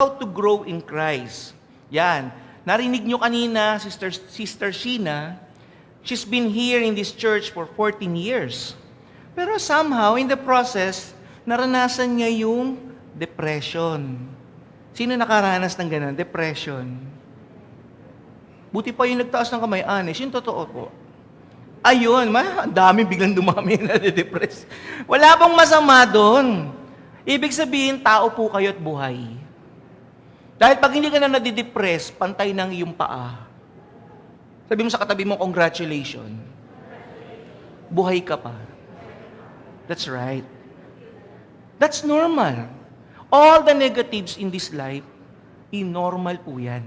how to grow in Christ. Yan. Narinig nyo kanina, Sister Sheena, she's been here in this church for 14 years. Pero somehow, in the process, naranasan niya yung depression. Sino nakaranas ng ganun? Depression. Buti pa yung nagtaas ng kamay, honest. Yung totoo po. Ayun, ang dami biglang dumami na depress. Wala pong masama doon. Ibig sabihin, tao po kayo at buhay. Dahil pag hindi ka na nadidepress, pantay ng iyong paa. Sabi mo sa katabi mo, congratulations. Buhay ka pa. That's right. That's normal. All the negatives in this life, normal po yan.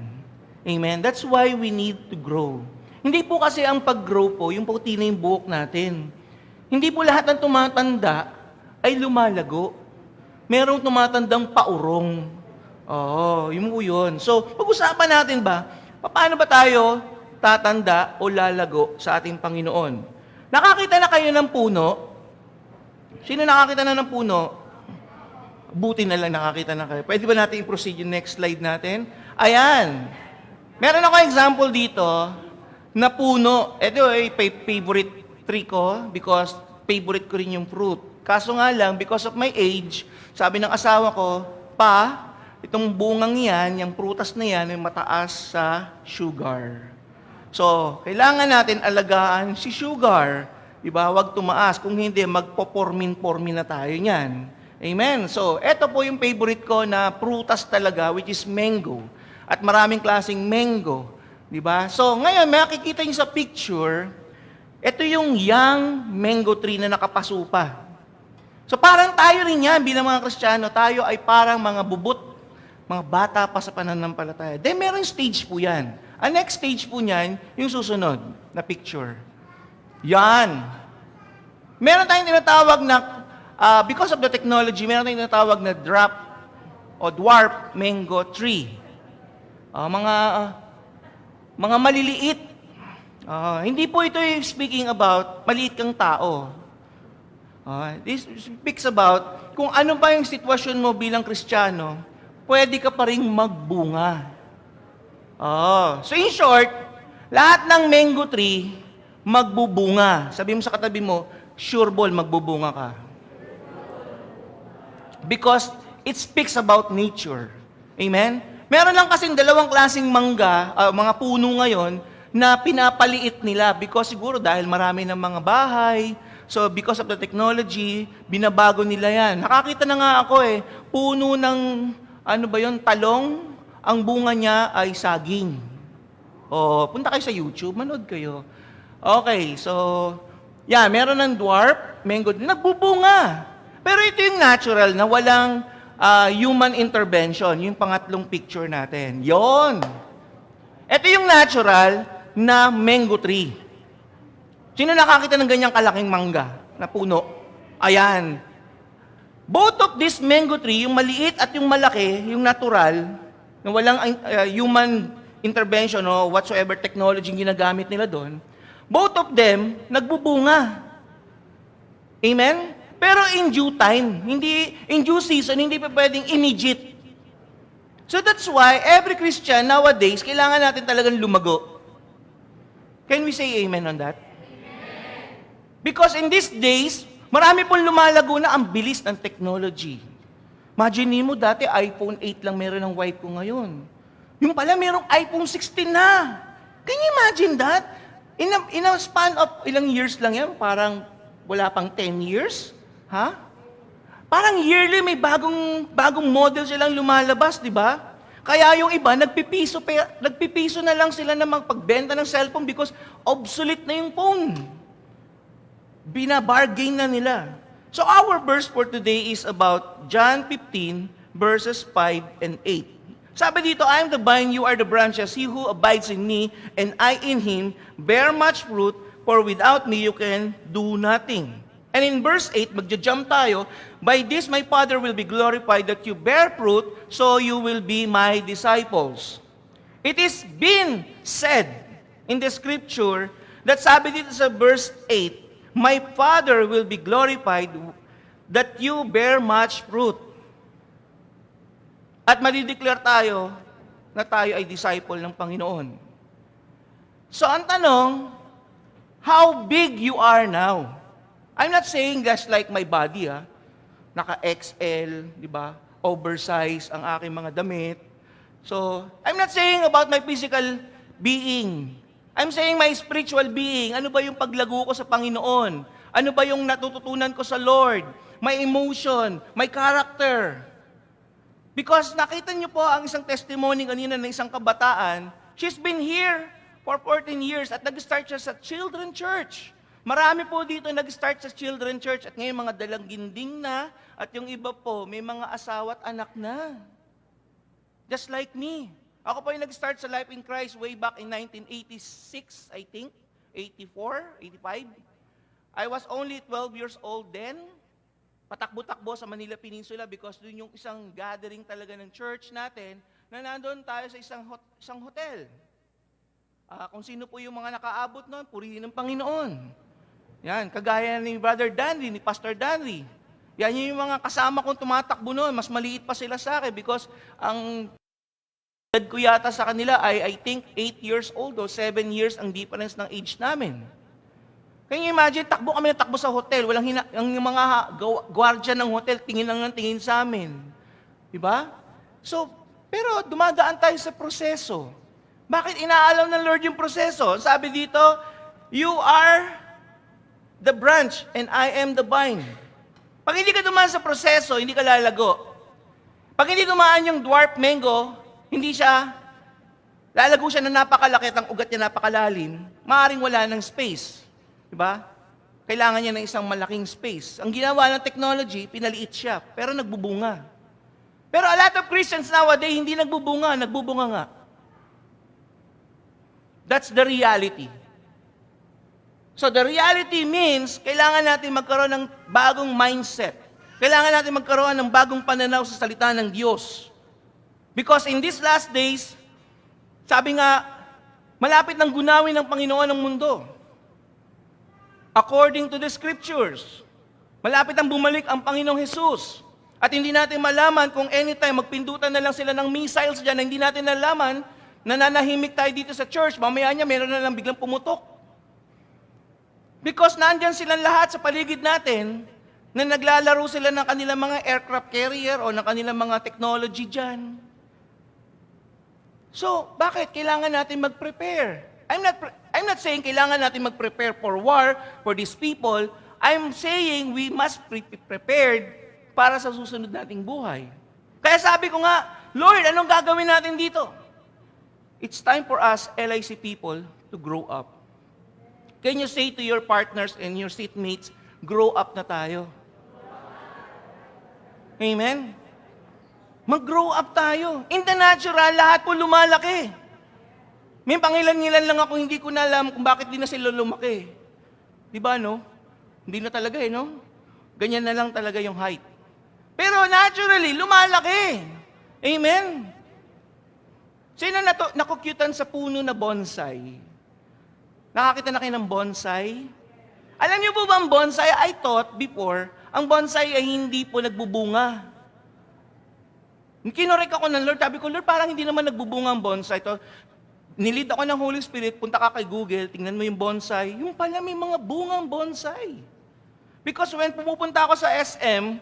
Amen? That's why we need to grow. Hindi po kasi ang pag-grow po, yung puti na yung buhok natin. Hindi po lahat ng tumatanda ay lumalago. Merong tumatandang paurong. Oo, yun po yun. So, pag-usapan natin ba, paano ba tayo tatanda o lalago sa ating Panginoon? Nakakita na kayo ng puno? Sino nakakita na ng puno? Buti na lang nakakita na kayo. Pwede ba natin i-proceed yung next slide natin? Ayan. Meron ako example dito na puno. Ito ay favorite tree ko because favorite ko rin yung fruit. Kaso nga lang, because of my age, sabi ng asawa ko, Pa, itong bungang yan, yung prutas na yan, ay mataas sa sugar. So, kailangan natin alagaan si sugar. Diba? Huwag tumaas. Kung hindi, magpopormin-pormin na tayo niyan. Amen? So, ito po yung favorite ko na prutas talaga, which is mango. At maraming klaseng mango. Diba? So, ngayon, makikita nyo sa picture, ito yung young mango tree na nakapaso pa. So, parang tayo rin yan, bilang mga Kristiyano, tayo ay parang mga bubot, mga bata pa sa pananampalataya. Then, meron stage po yan. Ang next stage po niyan, yung susunod na picture. Yan. Meron tayong tinatawag na, because of the technology, meron tayong tinatawag na drop o dwarf mango tree. Mga maliliit. Hindi po ito speaking about maliit kang tao. This speaks about kung ano pa yung sitwasyon mo bilang Kristiyano, pwede ka pa rin magbunga. So in short, lahat ng mango tree, magbubunga. Sabi mo sa katabi mo, sure ball, magbubunga ka. Because it speaks about nature. Amen? Meron lang kasing dalawang klaseng mangga, mga puno ngayon, na pinapaliit nila because siguro dahil marami ng mga bahay, so because of the technology, binabago nila yan. Nakakita na nga ako puno ng, talong, ang bunga niya ay saging. Punta kayo sa YouTube, manood kayo. Okay, so, meron ng dwarf, mango, nagbubunga. Pero ito yung natural na walang human intervention, yung pangatlong picture natin. Yon. Ito yung natural na mango tree. Sino nakakita ng ganyang kalaking mangga na puno? Ayan. Both of this mango tree, yung maliit at yung malaki, yung natural, na walang human intervention o whatsoever technology ginagamit nila doon, both of them nagbubunga. Amen? Pero in due time, in due season, hindi pa pwedeng immediate. So that's why every Christian nowadays, kailangan natin talagang lumago. Can we say amen on that? Because in these days, marami pong lumalago na ang bilis ng technology. Imagine mo, dati iPhone 8 lang meron ng wife ko ngayon. Yung pala, merong iPhone 16 na. Can you imagine that? In a span of ilang years lang yan, parang wala pang 10 years. Parang yearly may bagong model silang lumalabas, di ba? Kaya yung iba, nagpipiso na lang sila na magpagbenta ng cellphone because obsolete na yung phone. Binabargain na nila. So our verse for today is about John 15, verses 5 and 8. Sabi dito, I am the vine, you are the branches. He who abides in me, and I in him, bear much fruit, for without me you can do nothing. And in verse 8, magja-jump tayo, by this my Father will be glorified, that you bear fruit, so you will be my disciples. It is been said in the scripture, that sabi dito sa verse 8, my Father will be glorified that you bear much fruit. At madideclare tayo na tayo ay disciple ng Panginoon. So ang tanong, how big you are now? I'm not saying that's like my body, naka-XL, di ba? Oversize ang aking mga damit. So, I'm not saying about my physical being. I'm saying my spiritual being. Ano ba yung paglago ko sa Panginoon? Ano ba yung natututunan ko sa Lord? My emotion, my character. Because nakita niyo po ang isang testimony kanina ng isang kabataan, she's been here for 14 years at nag-start siya sa children church. Marami po dito nag-start sa children church at ngayon mga dalang ginding na at yung iba po may mga asawa at anak na. Just like me. Ako po yung nag-start sa Life in Christ way back in 1986, I think. 84, 85. I was only 12 years old then. Patakbo-takbo sa Manila Peninsula because doon yung isang gathering talaga ng church natin na nandoon tayo sa isang hotel. Kung sino po yung mga nakaabot noon, purihin ng Panginoon. Yan, kagaya ni Brother Danry, ni Pastor Danry. Yan yung mga kasama kong tumatakbo noon. Mas maliit pa sila sa akin because ang edad ko yata sa kanila ay I think 8 years old o 7 years ang difference ng age namin. Kaya imagine, takbo kami na takbo sa hotel. Ang mga gwardiya ng hotel, tingin lang ng tingin sa amin. Diba? So, pero dumadaan tayo sa proseso. Bakit inaalam ng Lord yung proseso? Sabi dito, you are the branch and I am the vine. Pag hindi ka dumaan sa proseso, hindi ka lalago. Pag hindi dumaan yung dwarf mango, lalago siya na napakalaki at ang ugat niya napakalalim, maaaring wala ng space. Diba? Kailangan niya ng isang malaking space. Ang ginawa ng technology, pinaliit siya, pero nagbubunga. Pero a lot of Christians nowadays, hindi nagbubunga nga. That's the reality. So the reality means, kailangan natin magkaroon ng bagong mindset. Kailangan natin magkaroon ng bagong pananaw sa salita ng Diyos. Because in these last days, sabi nga, malapit ng gunawin ng Panginoon ang mundo. According to the scriptures, malapit ang bumalik ang Panginoong Jesus. At hindi natin malaman kung anytime magpindutan na lang sila ng missiles dyan na hindi natin nalaman, nananahimik tayo dito sa church, mamaya niya meron na lang biglang pumutok. Because nandyan silang lahat sa paligid natin, na naglalaro sila ng kanilang mga aircraft carrier o ng kanilang mga technology dyan. So, bakit? Kailangan natin mag-prepare. I'm not saying kailangan natin mag-prepare for war, for these people. I'm saying we must be prepared para sa susunod nating buhay. Kaya sabi ko nga, Lord, anong gagawin natin dito? It's time for us, LIC people, to grow up. Can you say to your partners and your seatmates, grow up na tayo? Amen? Mag-grow up tayo. In the natural, lahat po lumalaki. May pangilan-ngilan lang ako, hindi ko na alam kung bakit di na sila lumaki. Di ba, no? Hindi na talaga, no? Ganyan na lang talaga yung height. Pero naturally, lumalaki. Amen? Sino nakukyutan sa puno na bonsai? Nakakita na kayo ng bonsai? Alam niyo po ba ang bonsai? I thought before, ang bonsai ay hindi po nagbubunga. Kinorek ako ng Lord, sabi ko, Lord, parang hindi naman nagbubunga ang bonsai. Nilid ako ng Holy Spirit, punta ka kay Google, tingnan mo yung bonsai. Yung pala may mga bungang bonsai. Because when pumupunta ako sa SM,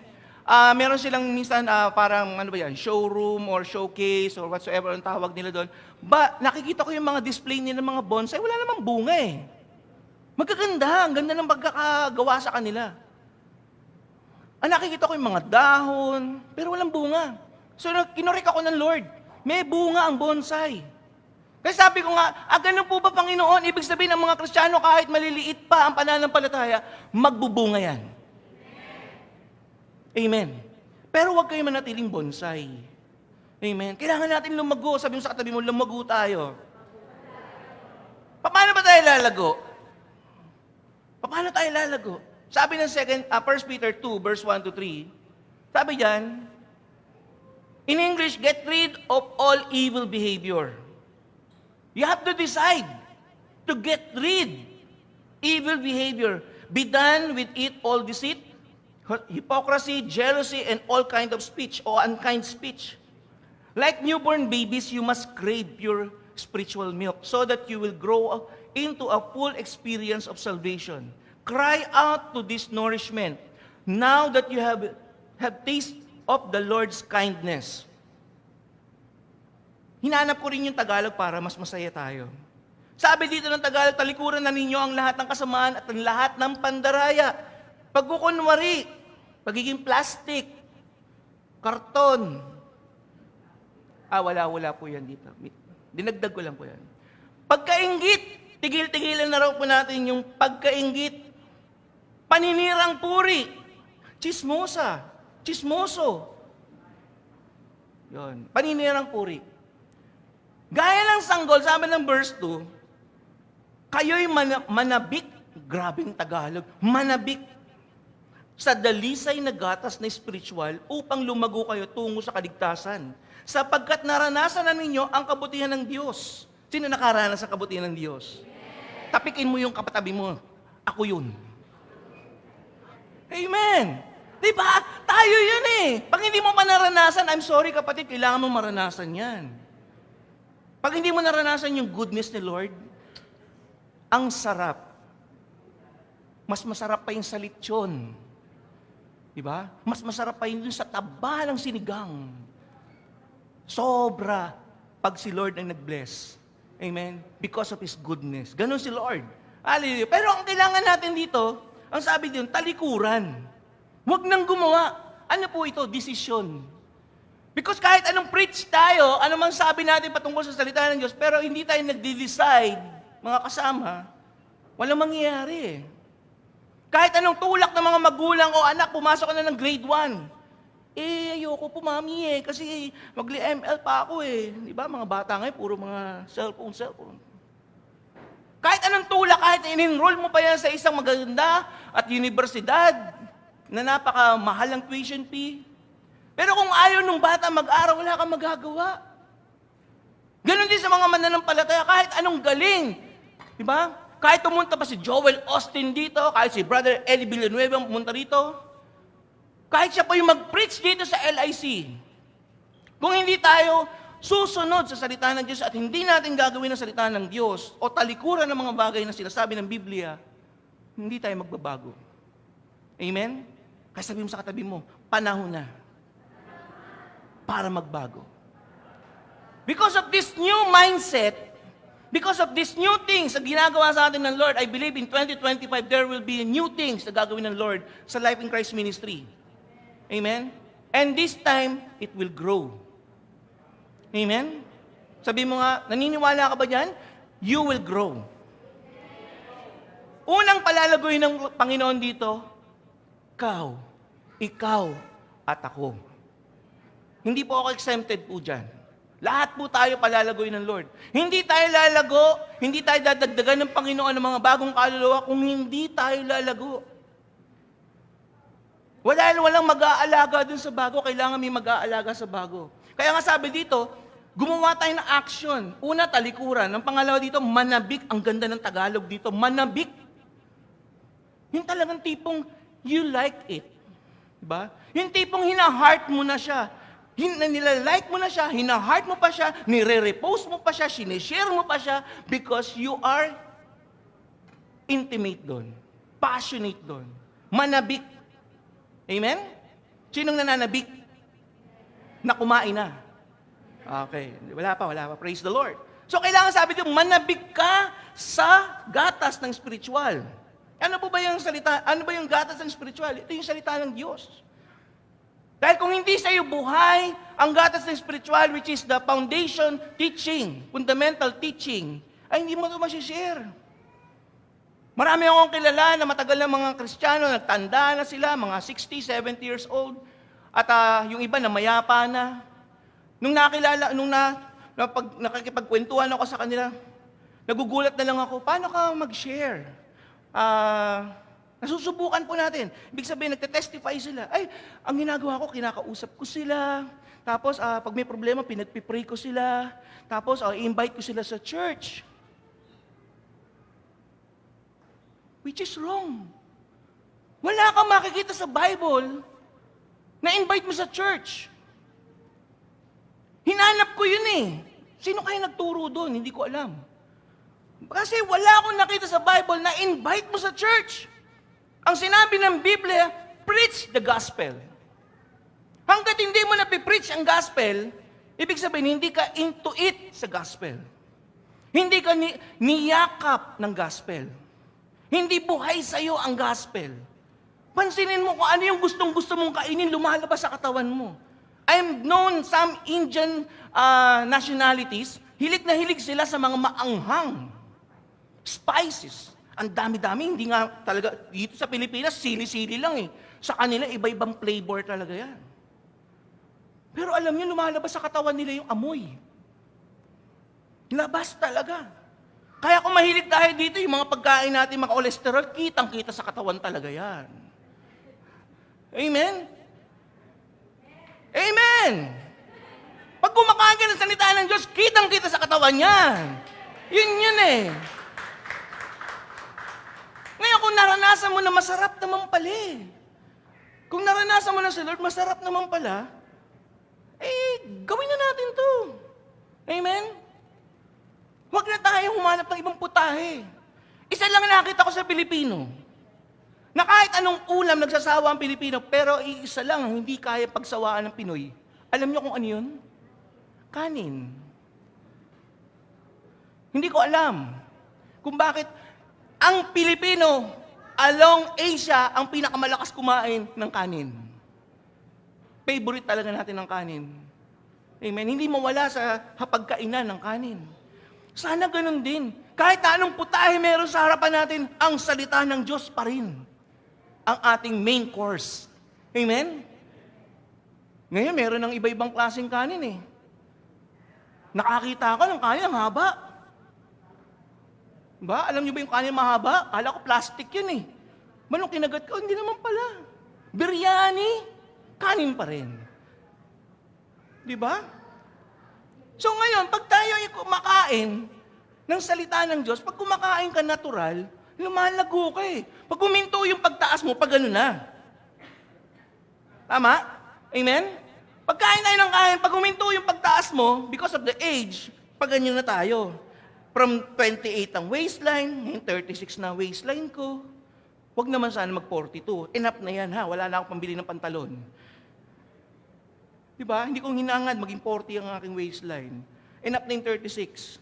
meron silang minsan parang showroom or showcase or whatsoever ang tawag nila doon. Nakikita ko yung mga display nila ng mga bonsai, wala namang bunga eh. Magaganda, ang ganda ng pagkakagawa sa kanila. Nakikita ko yung mga dahon, pero walang bunga. So kinorek ako ng Lord, may bunga ang bonsai. Kaya sabi ko nga, ganun po ba Panginoon? Ibig sabihin ng mga Kristiyano, kahit maliliit pa ang pananampalataya, magbubunga yan. Amen. Pero huwag kayo manatiling bonsai. Amen. Kailangan natin lumago. Sabi mo sa katabi mo, lumago tayo. Paano ba tayo lalago? Paano tayo lalago? Sabi ng 1 Peter 2, verse 1 to 3, sabi diyan, in English, get rid of all evil behavior. You have to decide to get rid evil behavior. Be done with it all deceit, hypocrisy, jealousy, and all kind of speech or unkind speech. Like newborn babies, you must crave pure spiritual milk so that you will grow into a full experience of salvation. Cry out to this nourishment now that you have taste of the Lord's kindness. Hinanap ko rin yung Tagalog para mas masaya tayo. Sabi dito ng Tagalog, talikuran na ninyo ang lahat ng kasamaan at ang lahat ng pandaraya. Pagkukunwari, pagiging plastic, karton. Wala po yan dito. Dinagdag ko lang po yan. Pagkainggit, tigil-tigilan na raw po natin yung pagkainggit. Paninirang puri, chismoso. Yun, paninirang puri. Gaya ng sanggol, sabi ng verse 2, kayo'y manabik, grabing Tagalog, manabik sa dalisay na gatas na spiritual upang lumago kayo tungo sa kaligtasan. Sapagkat naranasan na ninyo ang kabutihan ng Diyos. Sino nakaranas sa kabutihan ng Diyos? Tapikin mo yung kapatabi mo. Ako yun. Amen. Diba? Tayo yun eh. Pag hindi mo pa naranasan, I'm sorry kapatid, kailangan mo maranasan yan. Pag hindi mo naranasan yung goodness ni Lord, ang sarap. Mas masarap pa yung sa lechon. Diba? Mas masarap pa yun sa taba ng sinigang. Sobra pag si Lord ang nag-bless. Amen? Because of His goodness. Ganon si Lord. Hallelujah. Pero ang kailangan natin dito, ang sabi din, talikuran. Huwag nang gumawa. Ano po ito? Desisyon. Because kahit anong preach tayo, anumang sabi natin patungkol sa salita ng Diyos, pero hindi tayo nagde-decide, mga kasama, walang mangyayari. Kahit anong tulak ng mga magulang o anak, pumasok ka na ng grade 1. Ayoko po mami kasi magli-ML pa ako Di ba, mga bata ngayon, puro mga cellphone. Kahit anong tulak, kahit in-enroll mo pa yan sa isang maganda at universidad, na napakamahal ang tuition fee, pero kung ayaw nung bata mag-aral, wala kang magagawa. Ganon din sa mga mananampalataya, kahit anong galing. Diba? Kahit pumunta pa si Joel Austin dito, kahit si Brother Eddie Villanueva pumunta rito, kahit siya pa yung mag-preach dito sa LIC, kung hindi tayo susunod sa salita ng Diyos at hindi natin gagawin ang salita ng Diyos o talikuran ng mga bagay na sinasabi ng Biblia, hindi tayo magbabago. Amen? Kaya sabi mo sa katabi mo, panahon na para magbago. Because of this new mindset, because of these new things na ginagawa sa atin ng Lord, I believe in 2025, there will be new things na gagawin ng Lord sa Life in Christ Ministry. Amen? And this time, it will grow. Amen? Sabi mo nga, naniniwala ka ba dyan? You will grow. Unang palalagoy ng Panginoon dito, ikaw, at ako. Hindi po ako exempted po dyan. Lahat po tayo palalagoy ng Lord. Hindi tayo lalago, hindi tayo dadagdagan ng Panginoon ng mga bagong kaluluwa kung hindi tayo lalago. Walang mag-aalaga dun sa bago, kailangan may mag-aalaga sa bago. Kaya nga sabi dito, gumawa tayo ng action. Una, talikuran. Ang pangalawa dito, manabik. Ang ganda ng Tagalog dito, manabik. Yung talagang tipong, you like it. Diba? Yung tipong hina-heart mo na siya. Nilalike mo na siya, hina-heart mo pa siya, nire-repost mo pa siya, sinishare mo pa siya, because you are intimate doon, passionate doon, manabik. Amen? Sinong nananabik? Na kumain na. Okay, wala pa. Praise the Lord. So kailangan sabi dito, manabik ka sa gatas ng spiritual. Ano po ba yung salita? Ano ba yung gatas ng spiritual? Ito yung salita ng Diyos. Dahil kung hindi sa iyo buhay, ang gatas ng spiritual, which is the foundation teaching, fundamental teaching, ay hindi mo ito masishare. Marami akong kilala na matagal na mga Kristiyano, nagtanda na sila, mga 60, 70 years old, at yung iba na mayapa na. Nung nakikipagkwentuhan ako sa kanila, nagugulat na lang ako, paano ka mag-share? Nasusubukan po natin. Ibig sabihin, nagte-testify sila. Ay, ang ginagawa ko, kinakausap ko sila. Tapos, pag may problema, pinagpipray ko sila. Tapos, i-invite ko sila sa church. Which is wrong. Wala kang makikita sa Bible na invite mo sa church. Hinanap ko yun eh. Sino kaya nagturo doon? Hindi ko alam. Kasi wala akong nakita sa Bible na invite mo sa church. Ang sinabi ng Biblia, preach the gospel. Hanggat hindi mo napipreach ang gospel, ibig sabihin, hindi ka into it sa gospel. Hindi ka niyakap ng gospel. Hindi buhay sa'yo ang gospel. Pansinin mo kung ano yung gustong-gusto mong kainin, lumalabas sa katawan mo. I've known some Indian nationalities, hilig na hilig sila sa mga maanghang. Spices. Ang dami-dami, hindi nga talaga, dito sa Pilipinas, sili-sili lang eh. Sa kanila, iba-ibang flavor talaga yan. Pero alam niyo, lumalabas sa katawan nila yung amoy. Labas talaga. Kaya kung mahilig tayo dito, yung mga pagkain natin, mga cholesterol, kitang-kita sa katawan talaga yan. Amen? Amen! Pag kumakain ka ng salita ng Diyos, kitang-kita sa katawan yan. Yun eh. Ngayon, kung naranasan mo na masarap naman pala eh. Kung naranasan mo na sa Lord, masarap naman pala, gawin na natin to. Amen? Huwag na tayo humanap ng ibang putahe. Isa lang nakita ko sa Pilipino, na kahit anong ulam nagsasawa ang Pilipino, pero isa lang hindi kaya pagsawaan ng Pinoy. Alam niyo kung ano yun? Kanin. Hindi ko alam kung bakit ang Pilipino, along Asia, ang pinakamalakas kumain ng kanin. Favorite talaga natin ng kanin. Amen? Hindi mawala sa hapagkainan ng kanin. Sana ganun din. Kahit anong putahe meron sa harapan natin, ang salita ng Diyos pa rin ang ating main course. Amen? Ngayon, meron ng iba-ibang klaseng kanin eh. Nakakita ako ng kanin ang haba. Ba? Alam niyo ba yung kanin mahaba? Kala ko plastic yun eh. Manong kinagat ko, hindi naman pala. Biryani, kanin pa rin. Di ba? So ngayon, pag tayo ay kumakain ng salita ng Diyos, pag kumakain ka natural, lumalago ka eh. Pag huminto yung pagtaas mo, pag ano na. Tama? Amen? Pagkain tayo ng kain, pag huminto yung pagtaas mo, because of the age, pag ganyan na tayo. From 28 ang waistline, ngayon 36 na waistline ko. Huwag naman sana mag-42. Enough na yan ha, wala na akong pambili ng pantalon. Diba? Hindi ko hinangad maging 40 ang aking waistline. Enough na yung 36.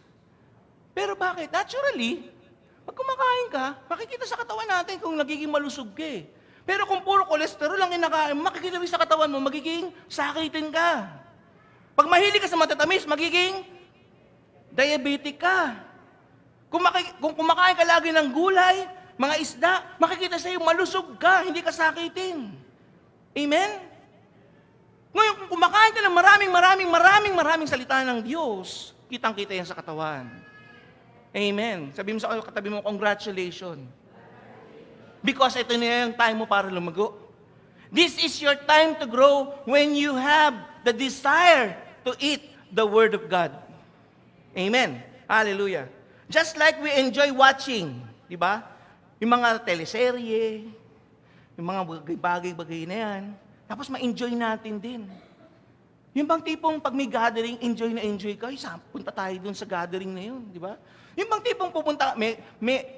Pero bakit? Naturally, pag kumakain ka, makikita sa katawan natin kung nagiging malusog ka eh. Pero kung puro kolesterol lang kinakain, makikita rin sa katawan mo, magiging sakitin ka. Pag mahilig ka sa matatamis, magiging diabetic ka. Kung kumakain ka lagi ng gulay, mga isda, makikita sa'yo, malusog ka, hindi ka sakitin. Amen? Ngayon, kung kumakain ka ng maraming salita ng Diyos, kitang-kita yan sa katawan. Amen. Sabi mo sa katabi mo, congratulations. Because ito na yung time mo para lumago. This is your time to grow when you have the desire to eat the Word of God. Amen. Hallelujah. Just like we enjoy watching, di ba? Yung mga teleserye, yung mga bagay-bagay na yan. Tapos ma-enjoy natin din. Yung bang tipong pag may gathering, enjoy na enjoy ka, punta tayo dun sa gathering na yun, di ba? Yung bang tipong pupunta, may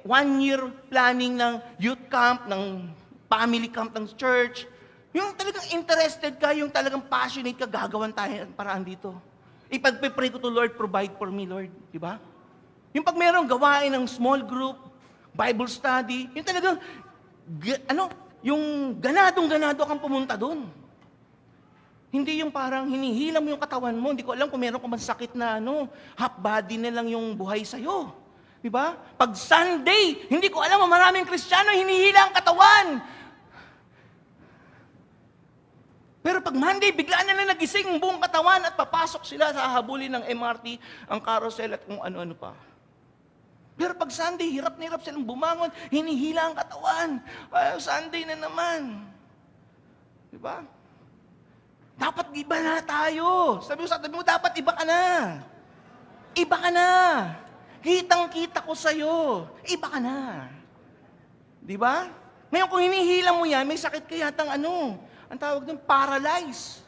1 year planning ng youth camp, ng family camp ng church, yung talagang interested ka, yung talagang passionate ka, gagawan tayo ang paraan dito. Ipag-pray ko to Lord, provide for me, Lord. Di ba? Yung pag mayroong gawain ng small group, Bible study, yung talagang, yung ganadong-ganado kang pumunta doon. Hindi yung parang hinihila mo yung katawan mo. Hindi ko alam kung meron ka man sakit na half body na lang yung buhay sa'yo. Di ba? Pag Sunday, hindi ko alam, maraming Kristiyano hinihila ang katawan. Pero pag Monday, bigla na lang nagising ang buong katawan at papasok sila sa habulin ng MRT, ang carousel at kung ano-ano pa. Pero pag Sunday, hirap na hirap silang bumangon, hinihila ang katawan. Ay, Sunday na naman. Di ba? Dapat iba na tayo. Sabi mo, dapat iba ka na. Iba ka na. Kitang-kita ko sa'yo. Iba ka na. Di ba? Ngayon, kung hinihila mo yan, may sakit ka yatang ang tawag doon, paralyze.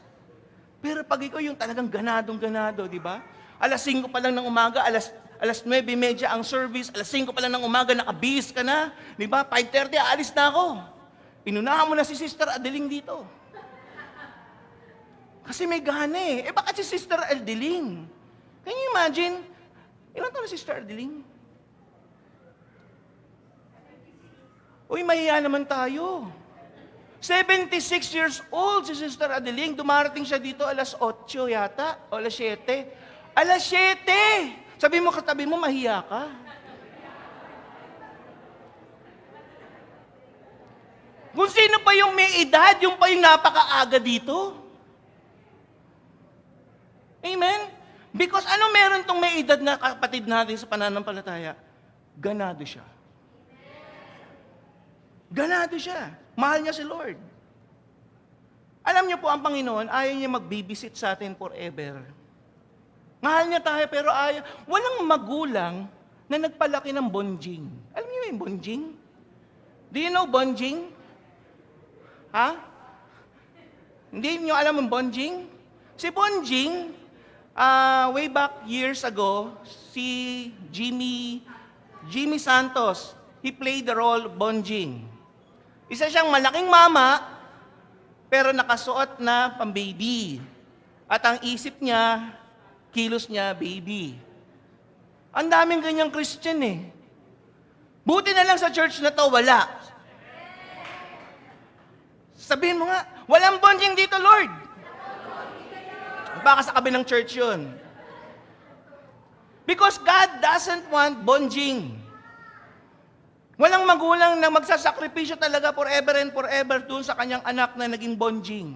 Pero pag ikaw yung talagang ganadong-ganado, di ba? Alas 5 pa lang ng umaga, alas 9:30 ang service, alas 5 pa lang ng umaga, nakabihis ka na. Di ba? 5:30, aalis na ako. Inunahan mo na si Sister Adeling dito. Kasi may gana eh. Baka si Sister Adeling. Can you imagine? Ilan taon na Sister Adeling? Uy, mahiya naman tayo. 76 years old si Sister Adeling. Dumarating siya dito alas 8 yata, o alas 7. Alas 7! Sabi mo, katabi mo, mahiya ka. Kung sino pa yung may edad, yung pa yung napakaaga dito. Amen? Because ano meron tong may edad na kapatid natin sa pananampalataya? Ganado siya. Ganado siya. Mahal niya si Lord. Alam niyo po, ang Panginoon, ayaw niya mag-babysit sa atin forever. Mahal niya tayo, pero ayaw. Walang magulang na nagpalaki ng bonjing. Alam niyo yung bonjing? Do you know bonjing? Ha? Hindi niyo alam ang bonjing? Si bonjing, way back years ago, si Jimmy Santos, he played the role of bonjing. Isa siyang malaking mama, pero nakasuot na pang-baby. At ang isip niya, kilos niya, baby. Ang daming ganyang Christian eh. Buti na lang sa church na to, wala. Sabihin mo nga, walang bonjing dito, Lord. Baka sa kabilang church yun. Because God doesn't want bonjing. Walang magulang na magsasakripisyo talaga forever and forever dun sa kanyang anak na naging bonjing.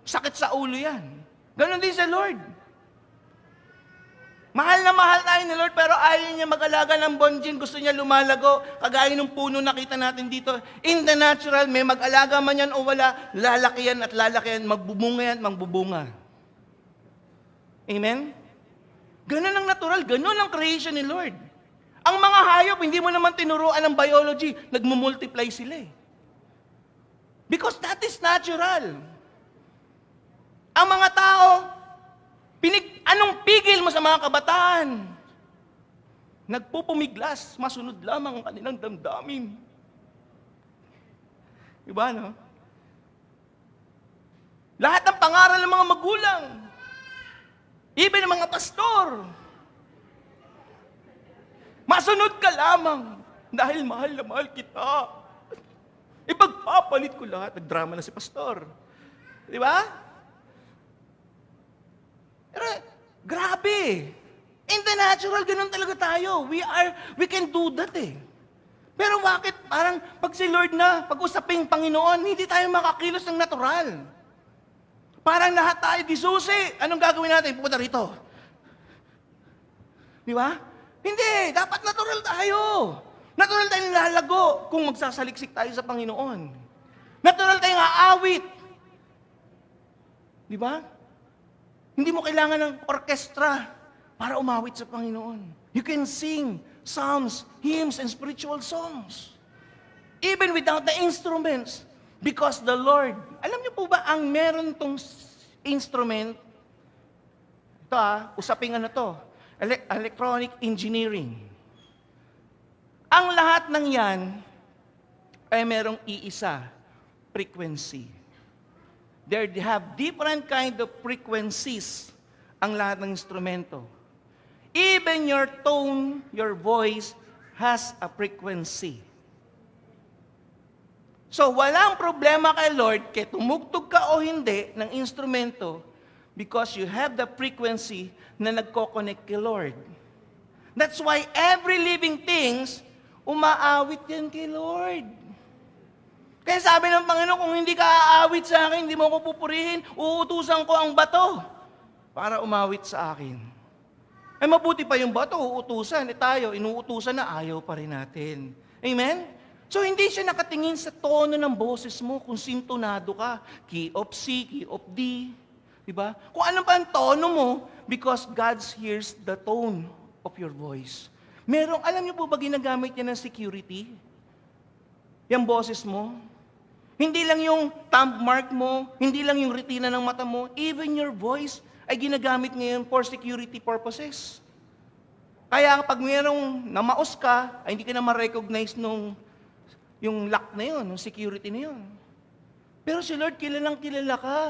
Sakit sa ulo yan. Ganon din sa Lord. Mahal na mahal tayo ni Lord, pero ayaw niya mag-alaga ng bonjing. Gusto niya lumalago, kagaya ng puno nakita natin dito. In the natural, may mag-alaga man yan o wala, lalaki yan at lalaki yan, magbubunga yan, magbubunga. Amen? Ganon ang natural, ganon ang creation ni Lord. Ang mga hayop, hindi mo naman tinuruan ng biology, nagmumultiply sila eh. Because that is natural. Ang mga tao, anong pigil mo sa mga kabataan? Nagpupumiglas, masunod lamang ang kanilang damdamin. Diba, no? Lahat ng pangaral ng mga magulang, even ng mga pastor, masunod ka lamang dahil mahal na mahal kita. Ipagpapalit ko lahat. Nagdrama na si pastor. Di ba? Pero, grabe. In the natural, ganun talaga tayo. We can do that eh. Pero bakit parang pag si Lord na, pag-usaping Panginoon, hindi tayo makakilos ng natural. Parang lahat tayo disusi. Anong gagawin natin? Pupunta rito. Di ba? Hindi, dapat natural tayo. Natural tayong lalago kung magsasaliksik tayo sa Panginoon. Natural tayong aawit. Di ba? Hindi mo kailangan ng orkestra para umawit sa Panginoon. You can sing psalms, hymns, and spiritual songs. Even without the instruments. Because the Lord, alam niyo po ba ang meron tong instrument? Ito usaping ano to? Electronic engineering. Ang lahat ng yan ay merong iisa, frequency. They have different kind of frequencies ang lahat ng instrumento. Even your tone, your voice has a frequency. So walang problema kay Lord, kaya tumugtog ka o hindi ng instrumento, because you have the frequency na nagko-connect kay Lord. That's why every living things, umaawit yan kay Lord. Kaya sabi ng Panginoon, kung hindi ka aawit sa akin, hindi mo ako pupurihin, uutusan ko ang bato para umawit sa akin. Ay mabuti pa yung bato, uutusan. Tayo, inuutusan na ayaw pa rin natin. Amen? So hindi siya nakatingin sa tono ng boses mo kung sintonado ka. Key of C, key of D. Diba? Kung ano pa ang tono mo, because God hears the tone of your voice. Alam niyo po ba ginagamit niya ng security? Yung boses mo? Hindi lang yung thumb mark mo, hindi lang yung retina ng mata mo, even your voice ay ginagamit ngayon for security purposes. Kaya pag mayroong namaos ka, ay hindi ka na ma-recognize nung yung lock na yun, yung security na yun. Pero si Lord, kilalang kilala ka.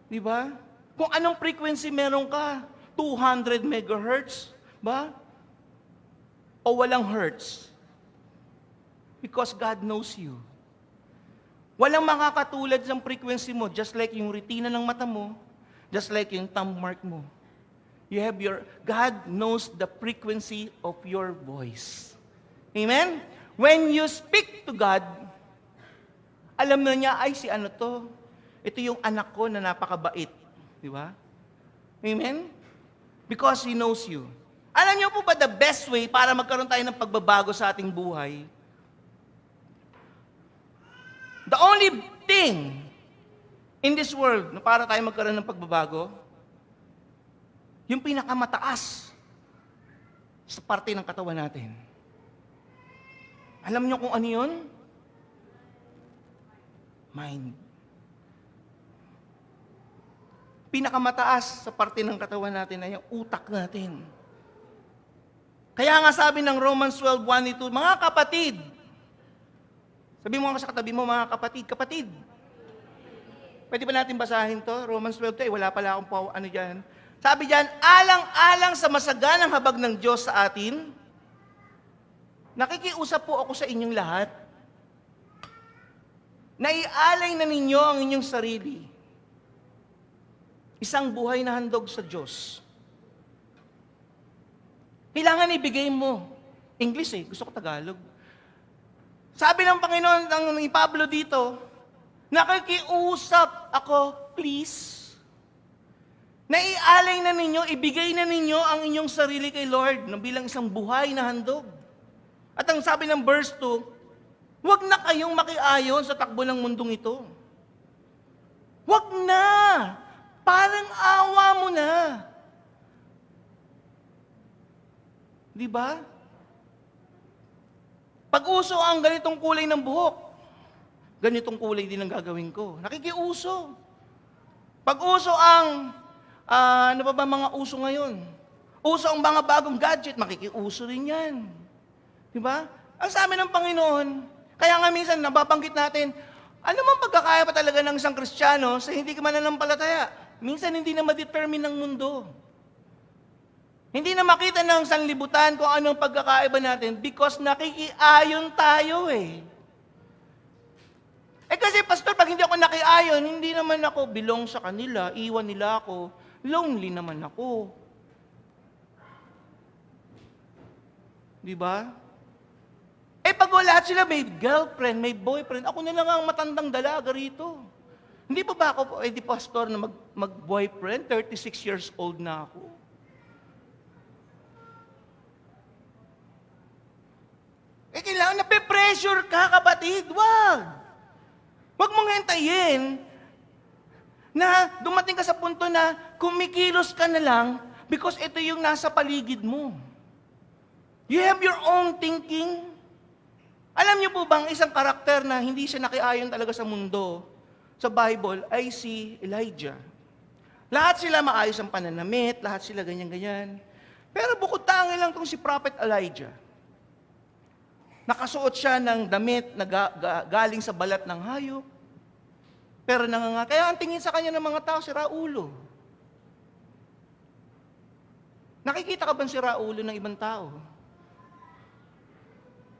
Di ba? Kung anong frequency meron ka, 200 megahertz, ba? O walang hertz. Because God knows you. Walang makakatulad sa frequency mo, just like yung retina ng mata mo, just like yung thumb mark mo. God knows the frequency of your voice. Amen? When you speak to God, alam na niya, ay si ano to? Ito yung anak ko na napakabait. Di ba? Amen? Because He knows you. Alam niyo po ba the best way para magkaroon tayo ng pagbabago sa ating buhay? The only thing in this world na para tayo magkaroon ng pagbabago, yung pinakamataas sa parte ng katawan natin. Alam niyo kung ano yun? Mind. Pinakamataas sa parte ng katawan natin ay yung utak natin. Kaya nga sabi ng Romans 12:1-2, mga kapatid, sabi mo nga sa katabi mo, mga kapatid. Pwede ba natin basahin to? Romans 12:2, wala pala akong ano dyan. Sabi dyan, alang-alang sa masaganang habag ng Diyos sa atin, nakikiusap po ako sa inyong lahat, na ialay na ninyo ang inyong sarili. Isang buhay na handog sa Diyos. Kailangan ibigay mo. English gusto ko Tagalog. Sabi ng Panginoon, ni Pablo dito, nakikiusap ako, please, na ialay na ninyo, ibigay na ninyo ang inyong sarili kay Lord na bilang isang buhay na handog. At ang sabi ng verse 2, huwag na kayong makiayon sa takbo ng mundong ito. Huwag na! Parang awa mo na. Di ba? Pag-uso ang ganitong kulay ng buhok, ganitong kulay din ang gagawin ko. Nakikiuso. Pag-uso ang, ano ba mga uso ngayon? Uso ang mga bagong gadget, makikiuso rin yan. Di ba? Ang sa amin ng Panginoon, kaya nga minsan nababanggit natin, ano man pagkakaya pa talaga ng isang Kristiyano sa hindi ka mananampalataya? Minsan hindi na ma-determine ng mundo. Hindi na makita ng sanlibutan kung anong pagkakaiba natin because nakikiayon tayo kasi pastor, pag hindi ako nakiayon, hindi naman ako belong sa kanila, iwan nila ako, lonely naman ako. Di ba? Pag lahat sila may girlfriend, may boyfriend, ako na lang ang matandang dalaga rito. Hindi ba ako pastor na mag-boyfriend? 36 years old na ako. Kailangan nape-pressure ka, kapatid. Wag mong hintayin na dumating ka sa punto na kumikilos ka na lang because ito yung nasa paligid mo. You have your own thinking. Alam niyo po bang isang karakter na hindi siya nakiayon talaga sa mundo, sa Bible, ay si Elijah. Lahat sila maayos ang pananamit, lahat sila ganyan-ganyan. Pero bukod tangi lang itong si Prophet Elijah. Nakasuot siya ng damit na galing sa balat ng hayop. Pero kaya ang tingin sa kanya ng mga tao, si Raulo. Nakikita ka ba si Raulo ng ibang tao?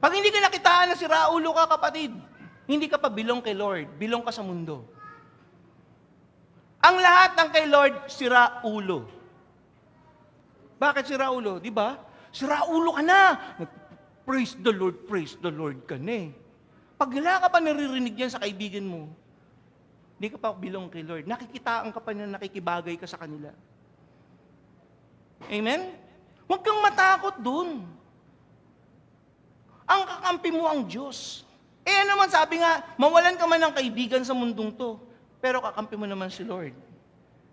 Pag hindi ka nakitaan na si Raulo ka, kapatid, hindi ka pa bilong kay Lord, bilong ka sa mundo. Ang lahat ng kay Lord, si Raulo. Bakit si Raulo? Di ba? Si Raulo ka na! Praise the Lord ka na Pag wala ka pa naririnig yan sa kaibigan mo, hindi ka pa bilong kay Lord. Nakikitaan ka pa na nakikibagay ka sa kanila. Amen? Huwag kang matakot dun. Ang kakampi mo ang Diyos. Ano naman sabi nga, mawalan ka man ng kaibigan sa mundong to, pero kakampi mo naman si Lord.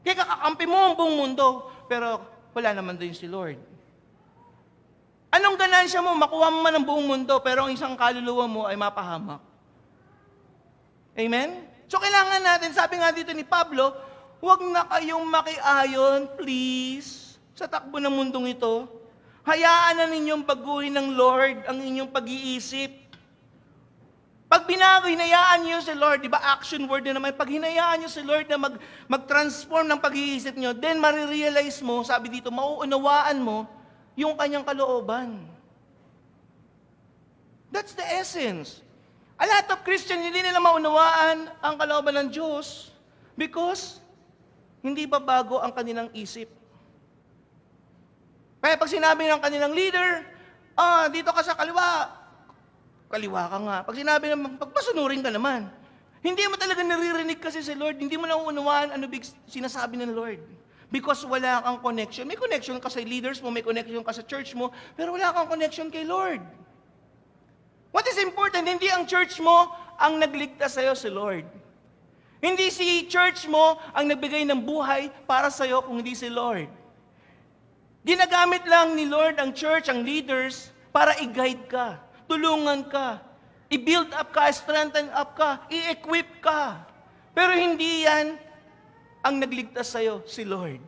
Kaya kakampi mo ang buong mundo, pero wala naman din si Lord. Anong ganansya mo? Makuha mo man ang buong mundo, pero ang isang kaluluwa mo ay mapahamak. Amen? So kailangan natin, sabi nga dito ni Pablo, huwag na kayong makiayon, please, sa takbo ng mundong ito. Hayaan na ninyong baguhin ng Lord ang inyong pag-iisip. Pag binago, hinayaan niyo si Lord, di ba action word na naman, pag hinayaan niyo si Lord na mag-transform ng pag-iisip niyo, then marirealize mo, sabi dito, mauunawaan mo yung kanyang kalooban. That's the essence. A lot of Christians, hindi nila maunawaan ang kalooban ng Diyos because hindi ba bago ang kanilang isip. Kaya pag sinabi ng kanilang leader, dito ka sa kaliwa, kaliwa ka nga. Pag sinabi naman, pagpasunurin ka naman. Hindi mo talaga naririnig kasi si Lord, hindi mo nauunawaan ano sinasabi ng Lord. Because wala kang connection. May connection ka sa leaders mo, may connection ka sa church mo, pero wala kang connection kay Lord. What is important, hindi ang church mo ang nagligtas sa'yo si Lord. Hindi si church mo ang nagbigay ng buhay para sa'yo kung hindi si Lord. Ginagamit lang ni Lord ang church, ang leaders, para i-guide ka, tulungan ka, i-build up ka, strengthen up ka, i-equip ka. Pero hindi yan ang nagligtas sa'yo, si Lord.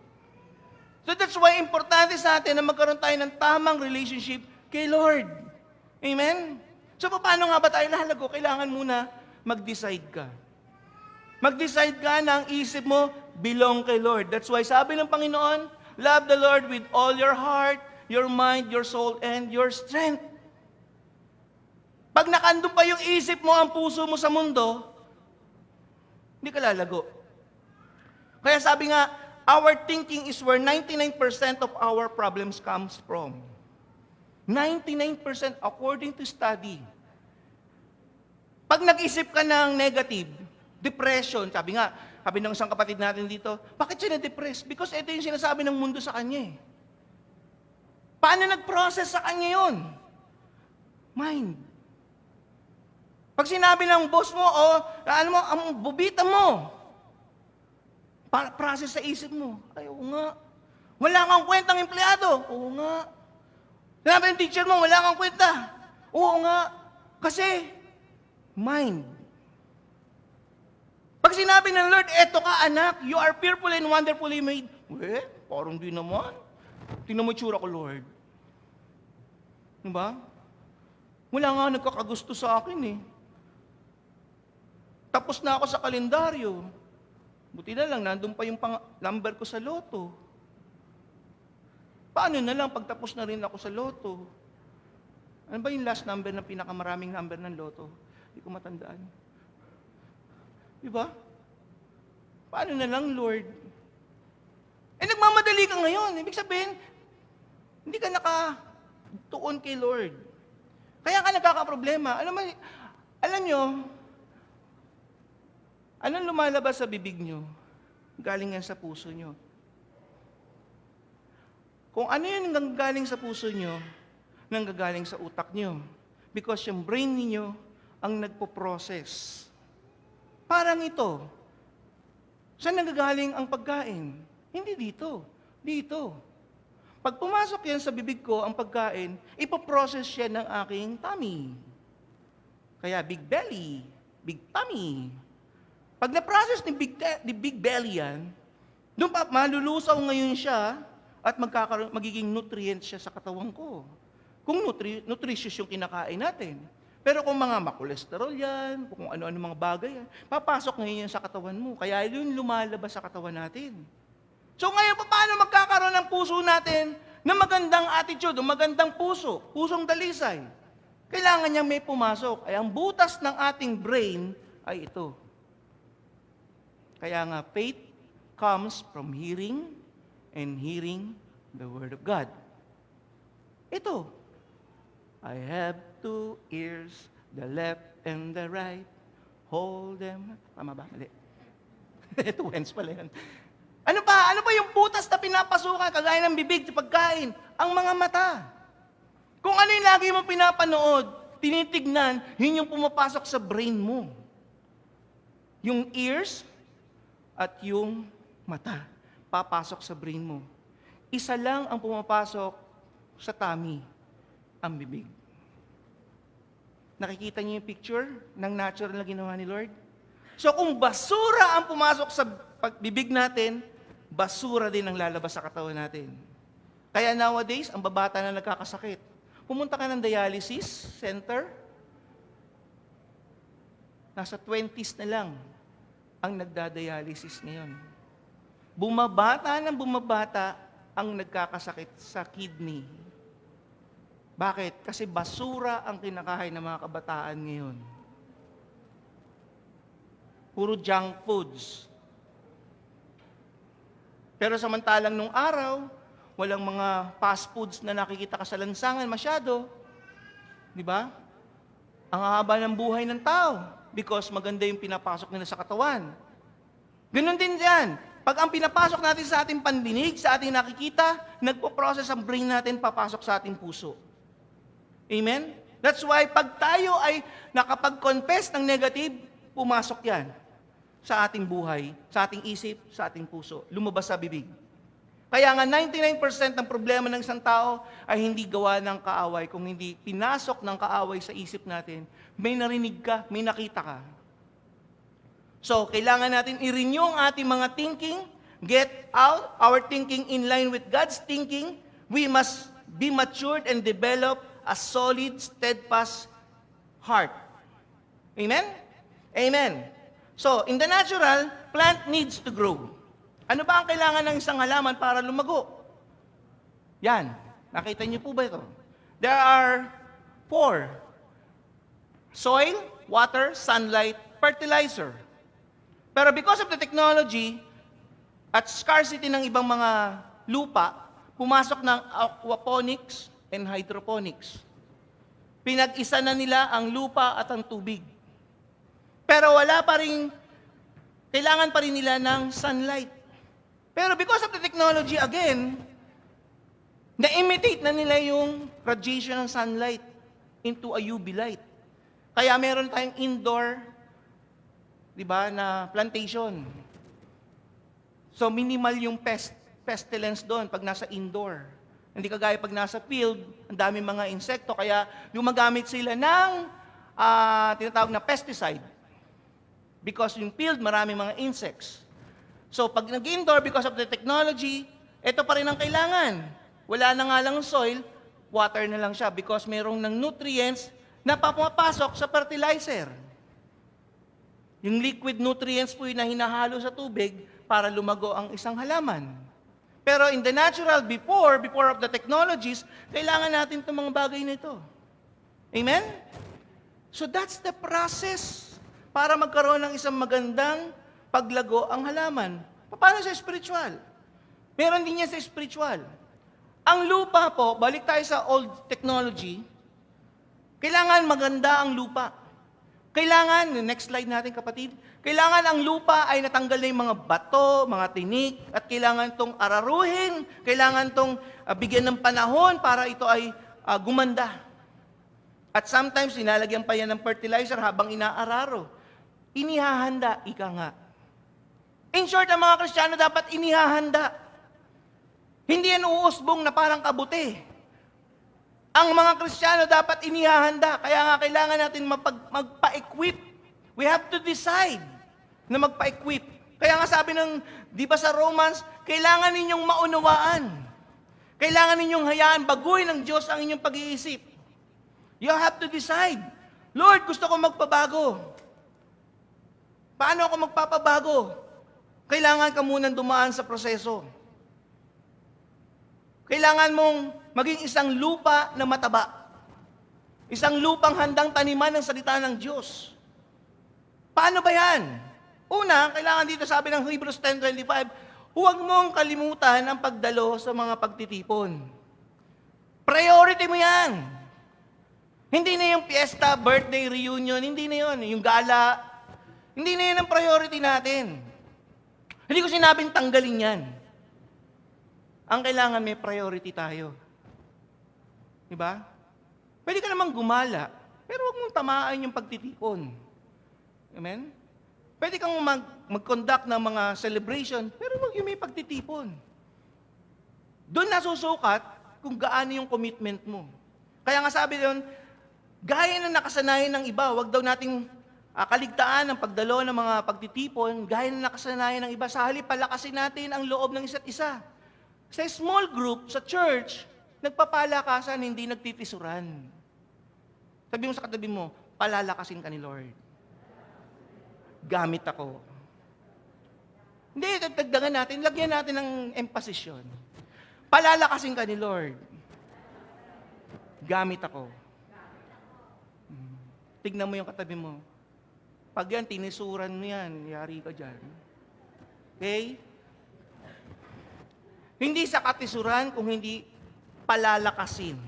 So that's why importante sa atin na magkaroon tayo ng tamang relationship kay Lord. Amen? So paano nga ba tayo lalago? Kailangan muna mag-decide ka. Mag-decide ka na ang isip mo belong kay Lord. That's why sabi ng Panginoon, love the Lord with all your heart, your mind, your soul, and your strength. Pag nakandun pa yung isip mo, ang puso mo sa mundo, hindi ka lalago. Kaya sabi nga, our thinking is where 99% of our problems comes from. 99% according to study. Pag nag-isip ka ng negative, depression, sabi ng isang kapatid natin dito, bakit siya na-depress? Because ito yung sinasabi ng mundo sa kanya eh. Paano nag-process sa kanya yun? Mind. Pag sinabi ng boss mo, ang bubita mo, process sa isip mo, ay, oo nga. Wala kang kwentang empleyado, oo nga. Sinabi ng teacher mo, wala kang kwenta, oo nga. Kasi, mind. Pag sinabi ng Lord, eto ka anak, you are fearfully and wonderfully made. Parang di naman. Tingnan mo itsura ko, Lord. Diba? Wala nga nagkakagusto sa akin eh. Tapos na ako sa kalendaryo. Buti na lang, nandun pa yung number ko sa loto. Paano na lang pagtapos na rin ako sa loto? Ano ba yung last number na pinakamaraming number ng loto? Hindi ko matandaan. Diba? Paano na lang, Lord? Nagmamadali ka ngayon. Ibig sabihin, hindi ka nakatuon kay Lord. Kaya ka nagkakaproblema. Alam nyo, anong lumalabas sa bibig nyo? Galing yan sa puso nyo. Kung ano yun galing sa puso nyo, nanggagaling sa utak nyo. Because yung brain niyo ang nagpo-process. Parang ito. Saan nanggagaling ang pagkain? Hindi dito. Dito. Pag pumasok yan sa bibig ko, ang pagkain, ipoprocess siya ng aking tummy. Kaya big belly, big tummy. Pag na-process ni big belly yan, doon pa malulusaw ngayon siya at magiging nutrient siya sa katawan ko. Kung nutritious yung kinakain natin. Pero kung mga makolesterol yan, kung ano-ano mga bagay yan, papasok ngayon yan sa katawan mo. Kaya yun lumalabas sa katawan natin. So ngayon, paano magkakaroon ng puso natin na magandang attitude, o magandang puso, pusong dalisay? Kailangan niyang may pumasok. Ay ang butas ng ating brain ay ito. Kaya nga, faith comes from hearing and hearing the Word of God. Ito. I have two ears, the left and the right. Hold them. Tama ba? Mali. Ito, hens pala yan. Ano pa? Ano pa yung butas na pinapasukan, kagaya ng bibig sa pagkain? Ang mga mata. Kung ano yung lagi mo pinapanood, tinitignan, yun yung pumapasok sa brain mo. Yung ears at yung mata, papasok sa brain mo. Isa lang ang pumapasok sa tummy, ang bibig. Nakikita niyo yung picture ng natural na ginawa ni Lord? So kung basura ang pumasok sa bibig natin, basura din ang lalabas sa katawan natin. Kaya nowadays, ang babata na nagkakasakit, pumunta ka ng dialysis center, nasa 20s na lang ang nagdadialysis ngayon. Bumabata ng bumabata ang nagkakasakit sa kidney. Bakit? Kasi basura ang kinakain ng mga kabataan ngayon. Puro junk foods. Pero samantalang nung araw, walang mga fast foods na nakikita ka sa lansangan masyado. Di ba? Ang haba ng buhay ng tao because maganda yung pinapasok nila sa katawan. Ganun din yan. Pag ang pinapasok natin sa ating pandinig, sa ating nakikita, nagpo-process ang brain natin papasok sa ating puso. Amen? That's why pag tayo ay nakapag-confess ng negative, pumasok yan sa ating buhay, sa ating isip, sa ating puso. Lumabas sa bibig. Kaya nga 99% ng problema ng isang tao ay hindi gawa ng kaaway. Kung hindi pinasok ng kaaway sa isip natin, may narinig ka, may nakita ka. So, kailangan natin i-renew ang ating mga thinking, get out our thinking in line with God's thinking. We must be matured and develop a solid, steadfast heart. Amen? Amen. So, in the natural, plant needs to grow. Ano ba ang kailangan ng isang halaman para lumago? Yan. Nakita niyo po ba ito? There are 4. Soil, water, sunlight, fertilizer. Pero because of the technology at scarcity ng ibang mga lupa, pumasok ng aquaponics and hydroponics. Pinag-isa na nila ang lupa at ang tubig. Pero wala pa rin, kailangan pa rin nila ng sunlight. Pero because of the technology again, na-imitate na nila yung radiation ng sunlight into a UV light. Kaya meron tayong indoor, di ba, na plantation. So minimal yung pestilence doon pag nasa indoor. Hindi kagaya pag nasa field, ang daming mga insekto, kaya gumagamit sila ng tinatawag na pesticide. Because yung field, maraming mga insects. So pag nag-indoor, because of the technology, ito pa rin ang kailangan. Wala na nga lang soil, water na lang siya because mayroong ng nutrients na papapasok sa fertilizer. Yung liquid nutrients po yun na hinahalo sa tubig para lumago ang isang halaman. Pero in the natural, before of the technologies, kailangan natin itong mga bagay na ito. Amen? So that's the process para magkaroon ng isang magandang paglago ang halaman. Paano sa spiritual? Meron din yan sa spiritual. Ang lupa po, balik tayo sa old technology, kailangan maganda ang lupa. Kailangan, next slide natin kapatid, kailangan ang lupa ay natanggal na yung mga bato, mga tinik, at kailangan itong araruhin, kailangan itong bigyan ng panahon para ito ay gumanda. At sometimes, nilalagyan pa yan ng fertilizer habang inaararo. Inihahanda, ika nga. In short, ang mga Kristiyano dapat inihahanda. Hindi yan uusbong na parang kabuti. Ang mga Kristiyano dapat inihahanda. Kaya nga kailangan natin magpa-equip. We have to decide na magpa-equip. Kaya nga sabi ng, di ba sa Romans, kailangan ninyong maunawaan. Kailangan ninyong hayaan, baguhin ng Diyos ang inyong pag-iisip. You have to decide. Lord, gusto ko magpabago. Paano ako magpapabago? Kailangan ka munang dumaan sa proseso. Kailangan mong maging isang lupa na mataba. Isang lupang handang taniman ng salita ng Diyos. Paano ba yan? Una, kailangan dito sabi ng Hebrews 10:25, huwag mong kalimutan ang pagdalo sa mga pagtitipon. Priority mo yan. Hindi na yung fiesta, birthday, reunion, hindi na yun. Yung gala, hindi na yun ang priority natin. Hindi ko sinabing tanggalin yan. Ang kailangan may priority tayo. Diba? Pwede ka namang gumala, pero huwag mong tamaan yung pagtitipon. Amen? Pwede kang mag-conduct ng mga celebration, pero huwag yung may pagtitipon. Doon nasusukat kung gaano yung commitment mo. Kaya nga sabi doon, gaya na nakasanayan ng iba, huwag daw nating Kaligtaan ng pagdalo ng mga pagtitipon, gaya ng nakasanayan ng iba. Sa halip, palakasin natin ang loob ng isa't isa. Sa small group, sa church, nagpapalakasan, hindi nagtitisuran. Sabi mo sa katabi mo, palalakasin ka ni Lord. Gamit ako. Hindi, dagdagan natin, lagyan natin ng emphasis yun. Palalakasin ka ni Lord. Gamit ako. Tignan mo yung katabi mo. Pag yan, tinisuran mo yan, yari ka dyan. Okay? Hindi sa katisuran kung hindi palalakasin.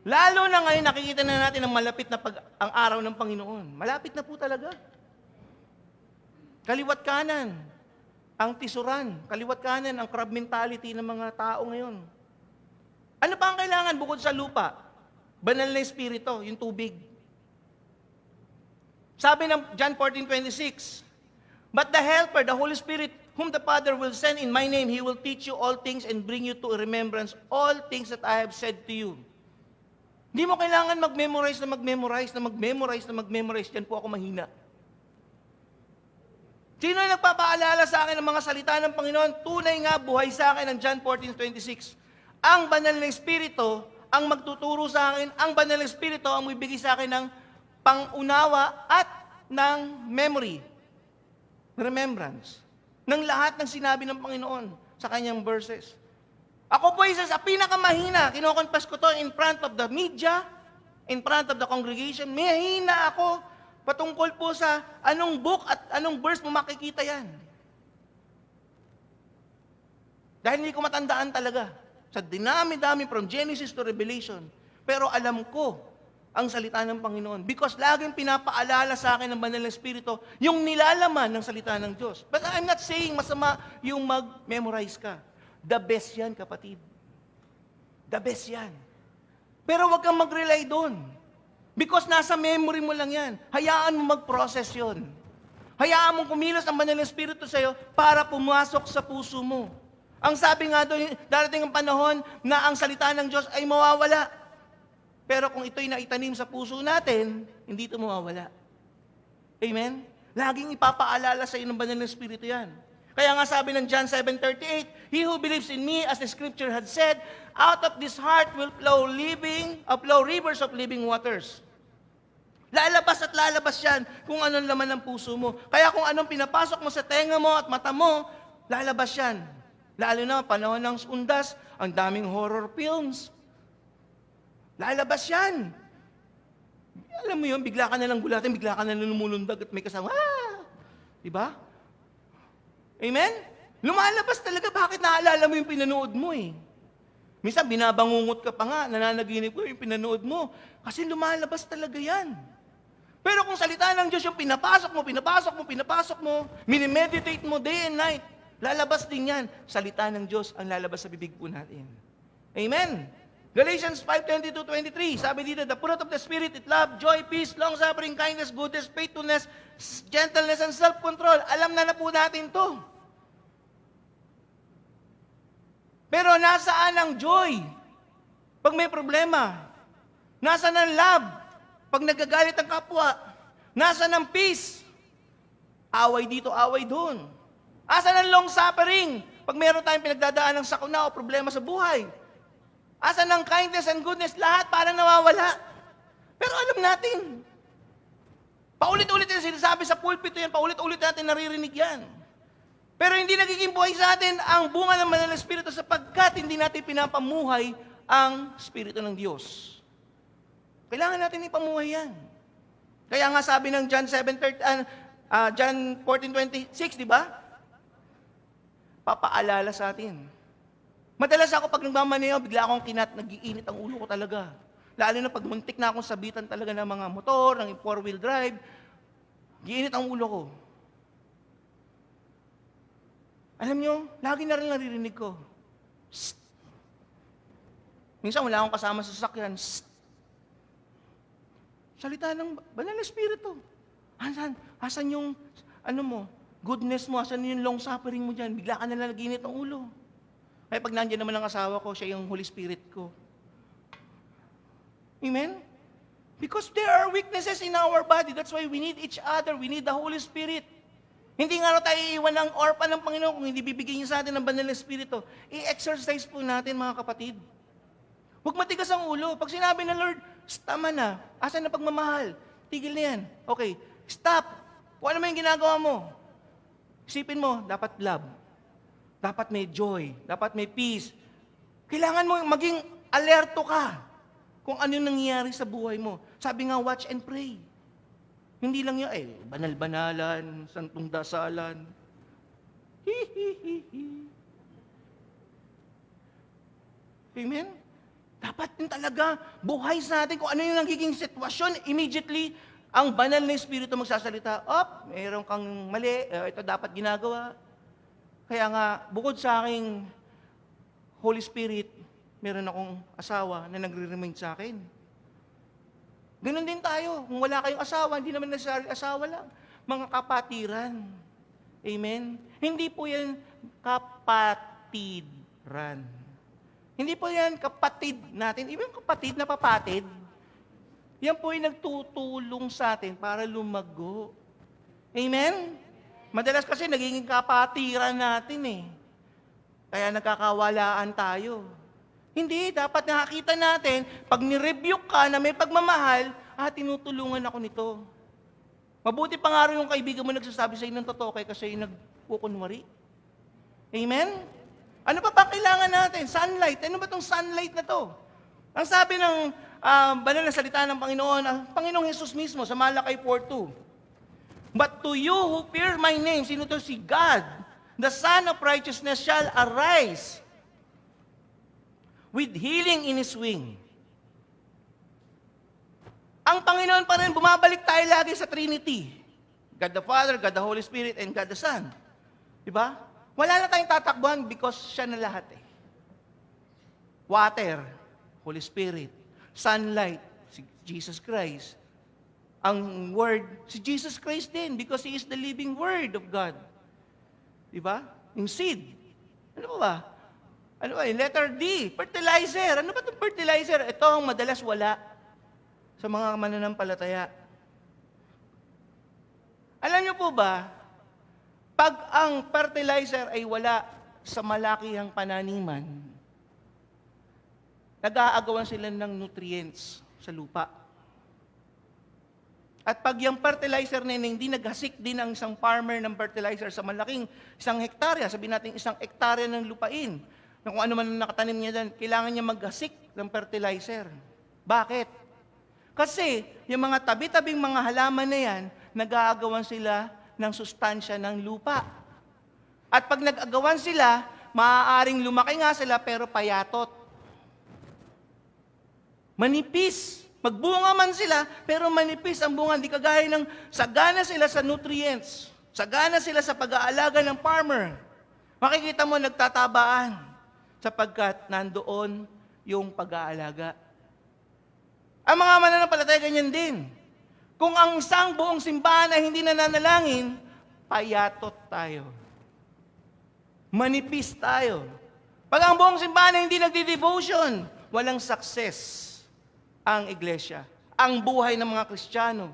Lalo na ngayon, nakikita na natin ang malapit na ang araw ng Panginoon. Malapit na po talaga. Kaliwat kanan, ang tisuran. Kaliwat kanan, ang crab mentality ng mga tao ngayon. Ano pa ang kailangan bukod sa lupa? Banal na espiritu, yung tubig. Sabi ng John 14:26, "But the Helper, the Holy Spirit, whom the Father will send in my name, He will teach you all things and bring you to remembrance all things that I have said to you." Hindi mo kailangan mag-memorize. Diyan po ako mahina. Sino yung nagpapaalala sa akin ng mga salita ng Panginoon? Tunay nga buhay sa akin ang John 14:26. Ang banal na Espiritu ang magtuturo sa akin, ang banal na Espiritu ang bibigay sa akin ng pangunawa at ng memory, remembrance, ng lahat ng sinabi ng Panginoon sa kanyang verses. Ako po isa sa pinakamahina, kinokonfess ko to in front of the media, in front of the congregation, mahina ako patungkol po sa anong book at anong verse mo makikita yan. Dahil hindi ko matandaan talaga. Sa dinami-dami from Genesis to Revelation. Pero alam ko ang salita ng Panginoon. Because laging pinapaalala sa akin ng Banal na Espiritu yung nilalaman ng salita ng Diyos. But I'm not saying masama yung mag-memorize ka. The best yan, kapatid. The best yan. Pero wag kang mag-rely doon. Because nasa memory mo lang yan. Hayaan mo mag-process yun. Hayaan mong kumilos ang Banal na Espiritu sa'yo para pumasok sa puso mo. Ang sabi nga doon, darating ang panahon na ang salita ng Diyos ay mawawala. Pero kung ito'y naitanim sa puso natin, hindi ito mawawala. Amen? Laging ipapaalala sa iyo ng Banal na Espiritu yan. Kaya nga sabi ng John 7:38, "He who believes in me, as the Scripture had said, out of this heart will flow rivers of living waters." Lalabas at lalabas yan kung anong laman ng puso mo. Kaya kung anong pinapasok mo sa tenga mo at mata mo, lalabas yan. Lalo na panahon ng undas, ang daming horror films. Lalabas yan. Alam mo yun, bigla ka na lang gulatin, bigla ka na lang lumulundag at may kasama, diba? Amen? Lumalabas talaga, bakit naalala mo yung pinanood mo eh? Minsan binabangungot ka pa nga, nananaginip ko yung pinanood mo. Kasi lumalabas talaga yan. Pero kung salita ng Diyos yung pinapasok mo, minimeditate mo day and night, lalabas din yan. Salita ng Diyos ang lalabas sa bibig po natin. Amen? Galatians 5:22-23, sabi dito, "The fruit of the Spirit is love, joy, peace, long-suffering, kindness, goodness, faithfulness, gentleness, and self-control." Alam na po natin to. Pero nasaan ang joy pag may problema? Nasaan ang love pag nagagalit ang kapwa? Nasaan ang peace? Away dito, away doon. Asan ang long suffering? Pag meron tayong pinagdadaan ng sakuna o problema sa buhay. Asan ang kindness and goodness? Lahat parang nawawala. Pero alam natin, paulit-ulit yung sinasabi sa pulpito yan, paulit-ulit natin naririnig yan. Pero hindi nagiging buhay sa atin ang bunga ng Banal na Espiritu sapagkat hindi natin pinapamuhay ang Espiritu ng Diyos. Kailangan natin ipamuhay yan. Kaya nga sabi ng John 14:26, di ba? Papaalala sa atin. Madalas ako pag nagmamaneho, bigla akong nag-iinit ang ulo ko talaga. Lalo na pag muntik na akong sabitan talaga ng mga motor, ng 4-wheel drive, giinit ang ulo ko. Alam nyo, lagi na rin naririnig ko. Psst. Minsan wala akong kasama sa sasakyan. Psst. Salita ng Banal na Espiritu. Asan yung, goodness mo, asan yung long suffering mo dyan? Bigla ka na naginit ang ulo. Kaya pag nandiyan naman ang asawa ko, siya yung Holy Spirit ko. Amen? Because there are weaknesses in our body. That's why we need each other. We need the Holy Spirit. Hindi nga tayo iiwan ng orphan ng Panginoon kung hindi bibigyan niya sa atin ng banal na Espiritu. I-exercise po natin, mga kapatid. Huwag matigas ang ulo. Pag sinabi ng Lord, tama na. Asan na pagmamahal? Tigil na yan. Okay, stop. Kung ano man yung ginagawa mo, isipin mo, dapat love. Dapat may joy. Dapat may peace. Kailangan mo maging alerto ka kung ano yung nangyayari sa buhay mo. Sabi nga, watch and pray. Hindi lang yun, banal-banalan, santong dasalan. Amen? Dapat din talaga buhay sa atin kung ano yung nagiging sitwasyon. Immediately, ang banal na Espiritu magsasalita, mayroon kang mali, ito dapat ginagawa. Kaya nga, bukod sa aking Holy Spirit, meron akong asawa na nagre-remind sa akin. Ganun din tayo. Kung wala kayong asawa, hindi naman necessarily asawa lang. Mga kapatiran. Amen? Hindi po yan kapatidran. Hindi po yan kapatid natin. Ibang kapatid na papatid. Yan po yung nagtutulong sa atin para lumago. Amen? Madalas kasi nagiging kapatiran natin eh. Kaya nagkakawalaan tayo. Hindi, dapat nakakita natin, pag ni-rebuke ka na may pagmamahal, tinutulungan ako nito. Mabuti pa nga rin yung kaibigan mo nagsasabi sa inyo ng totoo kaya kasi yung nagkukunwari. Amen? Ano pa ba kailangan natin? Sunlight. Ano ba itong sunlight na to? Ang sabi ng banal na salita ng Panginoon, ang Panginoong Jesus mismo sa Malakay 4:2. But to you who fear my name, sino to? Si God, the Son of Righteousness shall arise with healing in His wing. Ang Panginoon pa rin, bumabalik tayo lagi sa Trinity. God the Father, God the Holy Spirit, and God the Son. Diba? Wala na tayong tatakbuhan because siya na lahat eh. Water, Holy Spirit. Sunlight, si Jesus Christ. Ang Word, si Jesus Christ din because He is the living Word of God. Diba? Yung seed. Ano ba? Ano ba? Letter D, fertilizer. Ano ba itong fertilizer? Ito ang madalas wala sa mga mananampalataya. Alam niyo po ba, pag ang fertilizer ay wala sa malakihang pananiman, nag-aagawan sila ng nutrients sa lupa. At pag yung fertilizer na yun, hindi naghasik din ang isang farmer ng fertilizer sa malaking isang hektarya, sabihin natin isang hektarya ng lupain, na kung ano man nakatanim niya dyan, kailangan niya maghasik ng fertilizer. Bakit? Kasi yung mga tabi-tabing mga halaman na yan, nag-aagawan sila ng sustansya ng lupa. At pag nag-agawan sila, maaaring lumaki nga sila pero payatot. Manipis. Magbunga man sila, pero manipis ang bunga. Hindi kagaya ng sagana sila sa nutrients. Sagana sila sa pag-aalaga ng farmer. Makikita mo nagtatabaan sapagkat nandoon yung pag-aalaga. Ang mga mananampalataya ganyan din. Kung ang isang buong simbahan ay hindi nananalangin, payatot tayo. Manipis tayo. Pag ang buong simbahan ay hindi nagdi-devotion, walang success ang iglesia, ang buhay ng mga Kristiyano.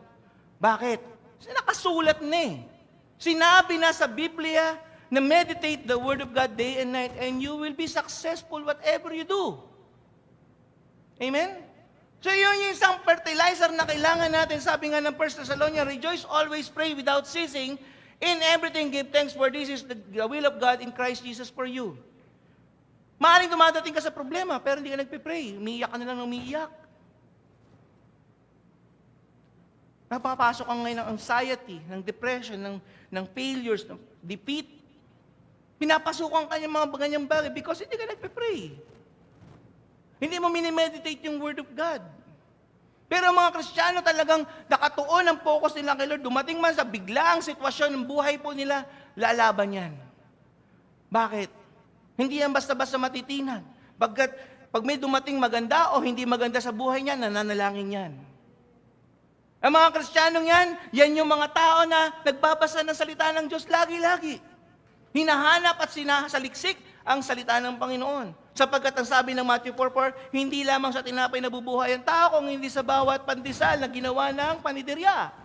Bakit? Nakasulat na eh. Sinabi na sa Biblia na meditate the Word of God day and night and you will be successful whatever you do. Amen? So yun yung isang fertilizer na kailangan natin. Sabi nga ng 1 Thessalonians, rejoice, always pray without ceasing. In everything give thanks for this is the will of God in Christ Jesus for you. Maaaring dumadating ka sa problema pero hindi ka nagpipray. Umiiyak ka na lang ng umiiyak. Napapasok ka ngayon ng anxiety, ng depression, ng failures, ng defeat. Pinapasukan ka ng mga ganyang bagay because hindi ka nagpe-pray. Hindi mo minimeditate yung Word of God. Pero ang mga Kristiyano talagang nakatuon ang focus nila kay Lord. Dumating man sa biglaang sitwasyon ng buhay po nila, lalaban yan. Bakit? Hindi yan basta-basta matitinag. Pag may dumating maganda o hindi maganda sa buhay niya, nananalangin yan. Ang mga Kristiyanong yan yung mga tao na nagbabasa ng salita ng Diyos lagi-lagi. Hinahanap at sinasaliksik ang salita ng Panginoon. Sapagkat ang sabi ng Matthew 4:4, hindi lamang sa tinapay nabubuhay ang tao, kung hindi sa bawat pandesal na ginawa ng paniderya.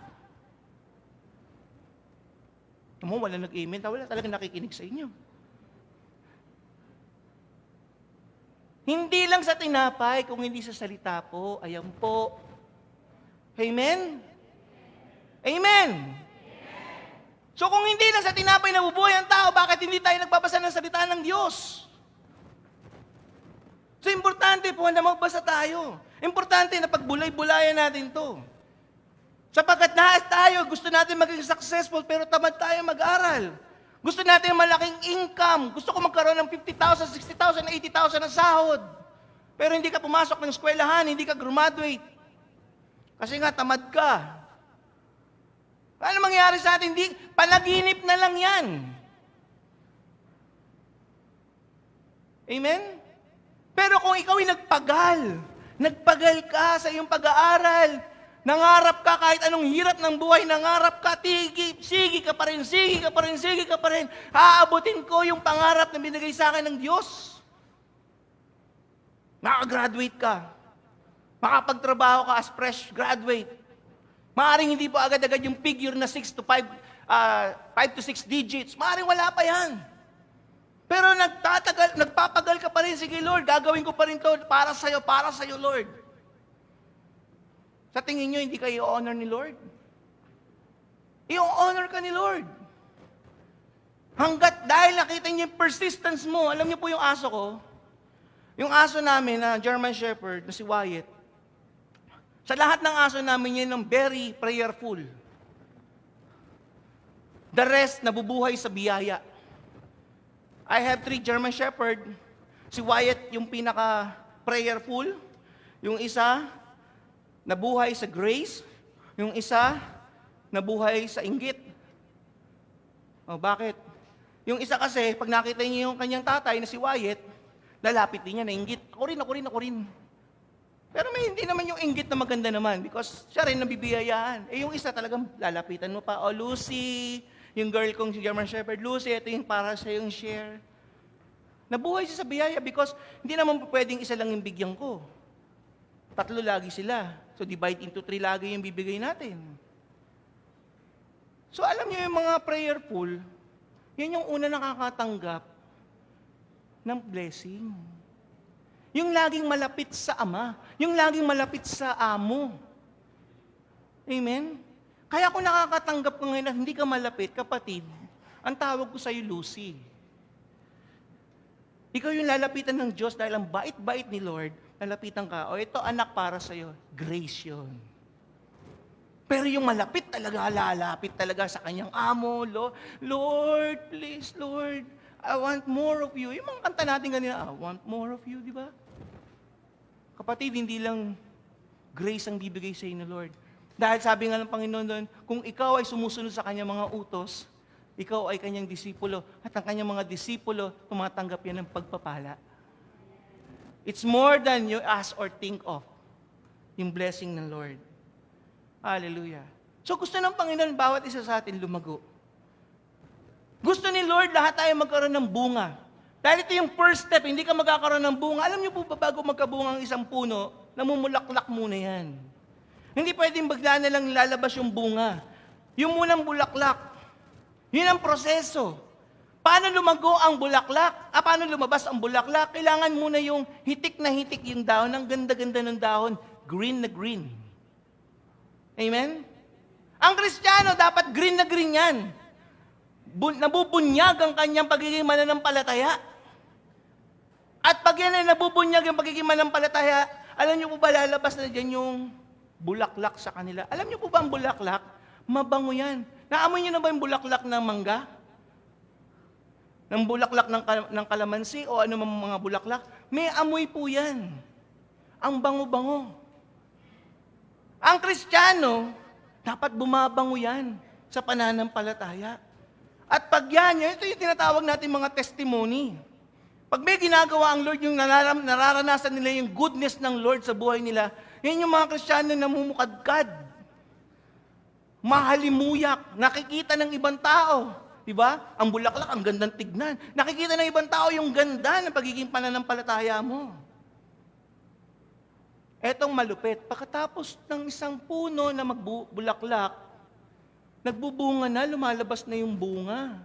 Wala nag-amen, wala talaga nakikinig sa inyo. Hindi lang sa tinapay, kung hindi sa salita po, ayan po. Amen? Amen? So kung hindi lang sa tinapay nabubuhay ang tao, bakit hindi tayo nagbabasa ng salita ng Diyos? So importante po na magbasa tayo. Importante na pagbulay-bulayan natin to. Sapagkat lahat tayo, gusto natin maging successful, pero tamad tayo mag-aral. Gusto natin malaking income. Gusto ko magkaroon ng 50,000, 60,000, 80,000 na sahod. Pero hindi ka pumasok ng eskwelahan, hindi ka graduate. Kasi nga, tamad ka. Ano mangyari sa atin? Panaginip na lang yan. Amen? Pero kung ikaw ay nagpagal ka sa iyong pag-aaral, nangarap ka kahit anong hirap ng buhay, nangarap ka, sige ka pa rin, aabutin ko yung pangarap na binigay sa akin ng Diyos. Makagraduate ka. Makapagtrabaho ka as fresh graduate. Maaring hindi pa agad-agad yung figure na 5 to 6 digits. Maaring wala pa yan. Pero nagpapagal ka pa rin. Sige Lord, gagawin ko pa rin to para sa'yo Lord. Sa tingin nyo, hindi kayo i-honor ni Lord? I-honor ka ni Lord. Dahil nakita niyo yung persistence mo, alam niyo po yung aso ko, yung aso namin na German Shepherd, na si Wyatt, sa lahat ng aso namin yun, very prayerful. The rest, nabubuhay sa biyaya. I have 3 German Shepherd. Si Wyatt, yung pinaka-prayerful. Yung isa, nabuhay sa grace. Yung isa, nabuhay sa inggit. Bakit? Yung isa kasi, pag nakita niyo yung kanyang tatay na si Wyatt, lalapit din niya na inggit. Ako rin. Pero may hindi naman yung inggit na maganda naman because siya rin nabibiyayaan. Yung isa talagang lalapitan mo pa, Lucy, yung girl kong si German Shepherd, Lucy, ito yung para sa yung share. Nabuhay siya sa biyaya because hindi naman pwedeng isa lang yung bigyan ko. 3 lagi sila. So divide into 3 lagi yung bibigay natin. So alam niyo yung mga prayerful, yun yung una nakakatanggap ng blessing. Yung laging malapit sa Ama. Yung laging malapit sa Amo. Amen? Kaya kung nakakatanggap ka ngayon na hindi ka malapit, kapatid, ang tawag ko sa'yo, Lucy. Ikaw yung lalapitan ng Diyos dahil ang bait-bait ni Lord, lalapitan ka, ito anak para sa'yo, grace yun. Pero yung malapit talaga, lalapit talaga sa kanyang amo, Lord, please, Lord, I want more of you. Yung mga kanta natin ganyan, I want more of you, di ba? Kapatid, hindi lang grace ang bibigay sa inyo, Lord. Dahil sabi nga ng Panginoon doon, kung ikaw ay sumusunod sa kanyang mga utos, ikaw ay kanyang disipulo, at ang kanyang mga disipulo, tumatanggap yan ng pagpapala. It's more than you ask or think of, yung blessing ng Lord. Hallelujah. So gusto ng Panginoon, bawat isa sa atin lumago. Gusto ni Lord, lahat tayo magkaroon ng bunga. Dahil ito yung first step, hindi ka magkakaroon ng bunga. Alam niyo po ba, bago magkabunga ang isang puno, namumulaklak muna yan. Hindi pwedeng bigla na lang lalabas yung bunga. Yung munang bulaklak, yun ang proseso. Paano lumago ang bulaklak? Paano lumabas ang bulaklak? Kailangan muna yung hitik na hitik yung dahon, ang ganda-ganda ng dahon, green na green. Amen? Ang Kristiyano, dapat green na green yan. Nabubunyag ang kanyang pagiging mananampalataya. At pag yan ay nabubunyag ang pagiging mananampalataya, alam niyo po ba lalabas na dyan yung bulaklak sa kanila? Alam niyo po ba ang bulaklak? Mabango yan. Naamoy niyo na ba yung bulaklak ng mangga? Ng bulaklak ng kalamansi o ano mga bulaklak? May amoy po yan. Ang bango-bango. Ang Kristiyano, dapat bumabango yan sa pananampalataya. At pag yan, ito yung tinatawag natin mga testimony. Pag may ginagawa ang Lord, yung nararanasan nila yung goodness ng Lord sa buhay nila, yan yung mga Kristiyano na namumukadkad. Mahalimuyak, nakikita ng ibang tao. Di ba? Ang bulaklak, ang gandang tignan. Nakikita ng ibang tao yung ganda ng pagiging pananampalataya mo. Etong malupit, pagkatapos ng isang puno na magbulaklak, nagbubunga na, lumalabas na yung bunga.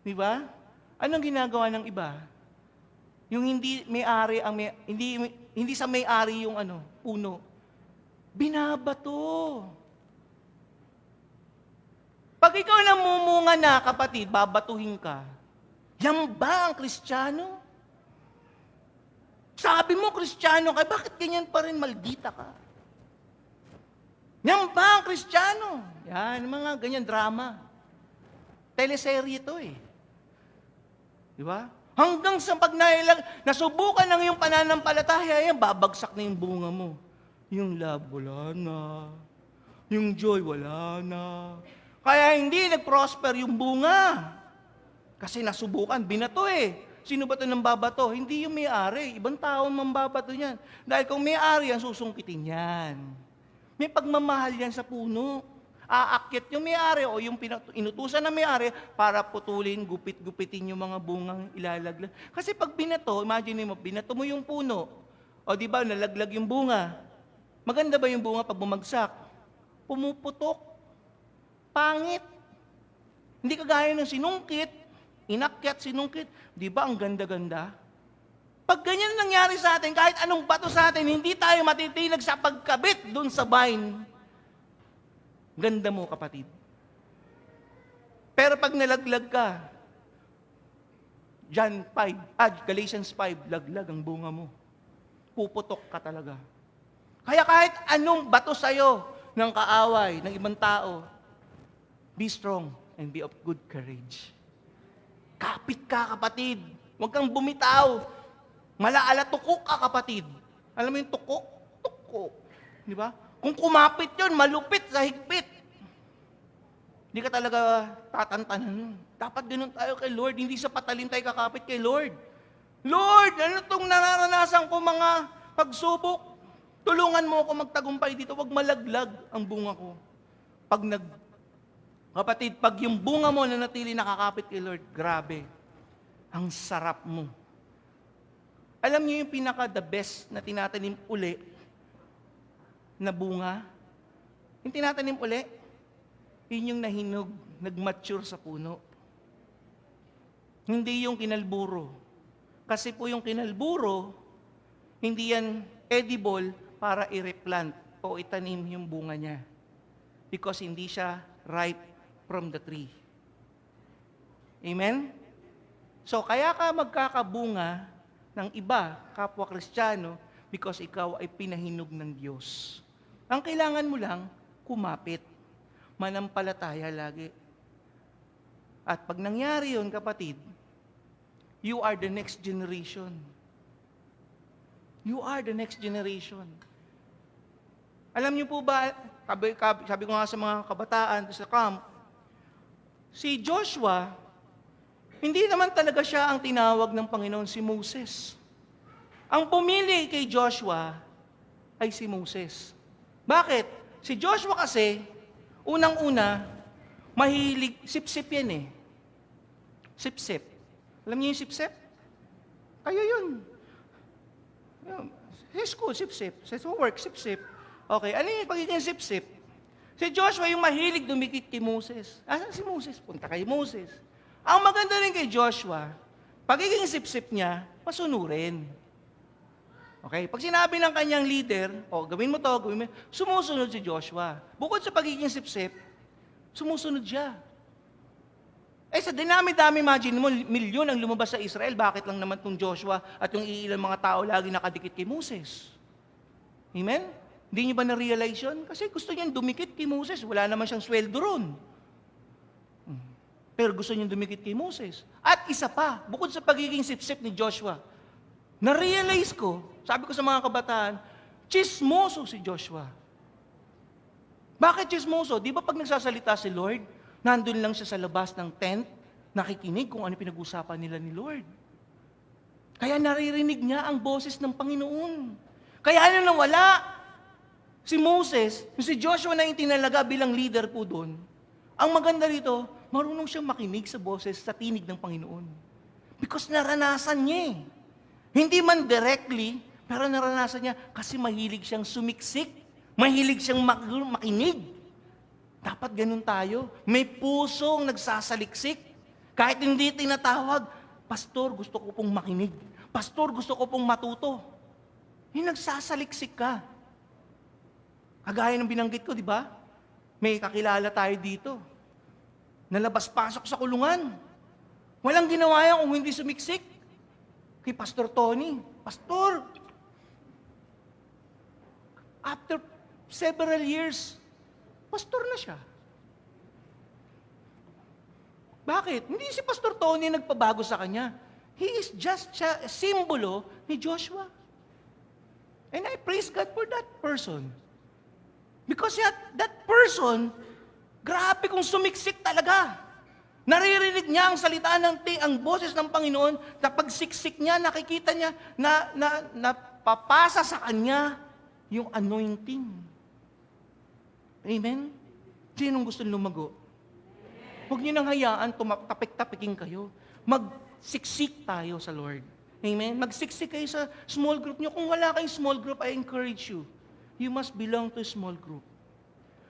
Di ba? Anong ginagawa ng iba? Yung hindi may-ari hindi sa may-ari yung puno. Binabato. Pag ikaw namumunga na, kapatid, babatuhin ka. Yan ba ang Kristiyano? Sabi mo, Kristiyano ka, bakit ganyan pa rin, maldita ka? Yan ba ang Kristiyano? Yan, mga ganyan drama. Teleserye ito eh. Di ba? Hanggang sa pag nasubukan ng iyong pananampalataya, yan, babagsak na yung bunga mo. Yung love, wala na. Yung joy, wala na. Kaya hindi nag-prosper yung bunga. Kasi nasubukan, binato eh. Sino ba ito nang babato? Hindi yung may-ari. Ibang tao mambabato niyan. Dahil kung may-ari yan, susungkitin yan. May pagmamahal yan sa puno. Aakyat yung may-ari o yung inutusan ng may-ari para putulin, gupit-gupitin yung mga bungang ilalaglag. Kasi pag binato, imagine mo, binato mo yung puno. O di ba, nalaglag yung bunga. Maganda ba yung bunga pag bumagsak? Pumuputok. Pangit. Hindi kagaya ng sinungkit. Inakyat, sinungkit. Di ba ang ganda-ganda? Pag ganyan nangyari sa atin, kahit anong bato sa atin, hindi tayo matitinag sa pagkabit dun sa vine. Ganda mo, kapatid. Pero pag nalaglag ka, Galatians 5, laglag ang bunga mo. Puputok ka talaga. Kaya kahit anong bato sa'yo ng kaaway, ng ibang tao, be strong and be of good courage. Kapit ka, kapatid. Huwag kang bumitaw. Malaala, tukok ka, kapatid. Alam mo yung tukok? Tukok. Di ba? Kung kumapit yun, malupit sa higpit. Hindi ka talaga tatantanan. Dapat ganun tayo kay Lord. Hindi sa patalim tayo kakapit kay Lord. Lord, ano itong nararanasan ko mga pagsubok? Tulungan mo ako magtagumpay dito. Huwag malaglag ang bunga ko. Kapatid, pag yung bunga mo na natili nakakapit kay Lord, grabe. Ang sarap mo. Alam niyo yung pinaka-the best na tinatanim uli na bunga? Yung tinatanim uli, yun yung nahinog, nag-mature sa puno. Hindi yung kinalburo. Kasi po yung kinalburo, hindi yan edible para i-replant o itanim yung bunga niya. Because hindi siya ripe from the tree. Amen? So, kaya ka magkakabunga ng iba, kapwa Kristiyano, because ikaw ay pinahinog ng Diyos. Ang kailangan mo lang, kumapit. Manampalataya lagi. At pag nangyari yun, kapatid, you are the next generation. You are the next generation. Alam niyo po ba, sabi ko nga sa mga kabataan sa camp, si Joshua, hindi naman talaga siya ang tinawag ng Panginoon, si Moses. Ang pumili kay Joshua ay si Moses. Bakit? Si Joshua kasi, unang-una, mahilig, sip-sip yan eh. Sip-sip. Alam niyo yung sip-sip? Kayo yun. Sa school, sip-sip. Sa work, sip-sip. Okay, ano yung pagiging sip-sip? Si Joshua yung mahilig dumikit kay Moses. Asan si Moses? Punta kay Moses. Ang maganda rin kay Joshua, pagiging sip-sip niya, pasunurin. Okay? Pag sinabi ng kanyang leader, gawin mo to, sumusunod si Joshua. Bukod sa pagiging sip-sip, sumusunod siya. Sa dinami-dami, imagine mo, milyon ang lumabas sa Israel, bakit lang naman itong Joshua at yung iilang mga tao lagi nakadikit kay Moses? Amen? Hindi niyo ba na-realize yun? Kasi gusto niyang dumikit kay Moses. Wala naman siyang sweldo ron. Pero gusto niyang dumikit kay Moses. At isa pa, bukod sa pagiging sip-sip ni Joshua, na-realize ko, sabi ko sa mga kabataan, chismoso si Joshua. Bakit chismoso? Di ba pag nagsasalita si Lord, nandun lang siya sa labas ng tent, nakikinig kung ano pinag-usapan nila ni Lord. Kaya naririnig niya ang boses ng Panginoon. Kaya ano nawala? Si Moses, si Joshua na itinalaga bilang leader po doon. Ang maganda rito, marunong siyang makinig sa boses, sa tinig ng Panginoon. Because naranasan niya eh. Hindi man directly, pero naranasan niya kasi mahilig siyang sumiksik. Mahilig siyang makinig. Dapat ganun tayo. May pusong nagsasaliksik. Kahit hindi tinatawag, Pastor, gusto ko pong makinig. Pastor, gusto ko pong matuto. Yung nagsasaliksik ka. Kagaya ng binanggit ko, di ba? May kakilala tayo dito. Nalabas-pasok sa kulungan. Walang ginawa yan kung hindi sumiksik. Kay Pastor Tony, Pastor, after several years, pastor na siya. Bakit? Hindi si Pastor Tony nagpabago sa kanya. He is just a simbolo ni Joshua. And I praise God for that person. Because that person, grabe kung sumiksik talaga. Naririnig niya ang salita ang boses ng Panginoon, na pagsiksik niya, nakikita niya na papasa sa kanya yung anointing. Amen? Sinong gusto lumago? Huwag niyo nang hayaan, tapik-tapiking kayo. Magsiksik tayo sa Lord. Amen? Magsiksik kayo sa small group niyo. Kung wala kayong small group, I encourage you. You must belong to a small group.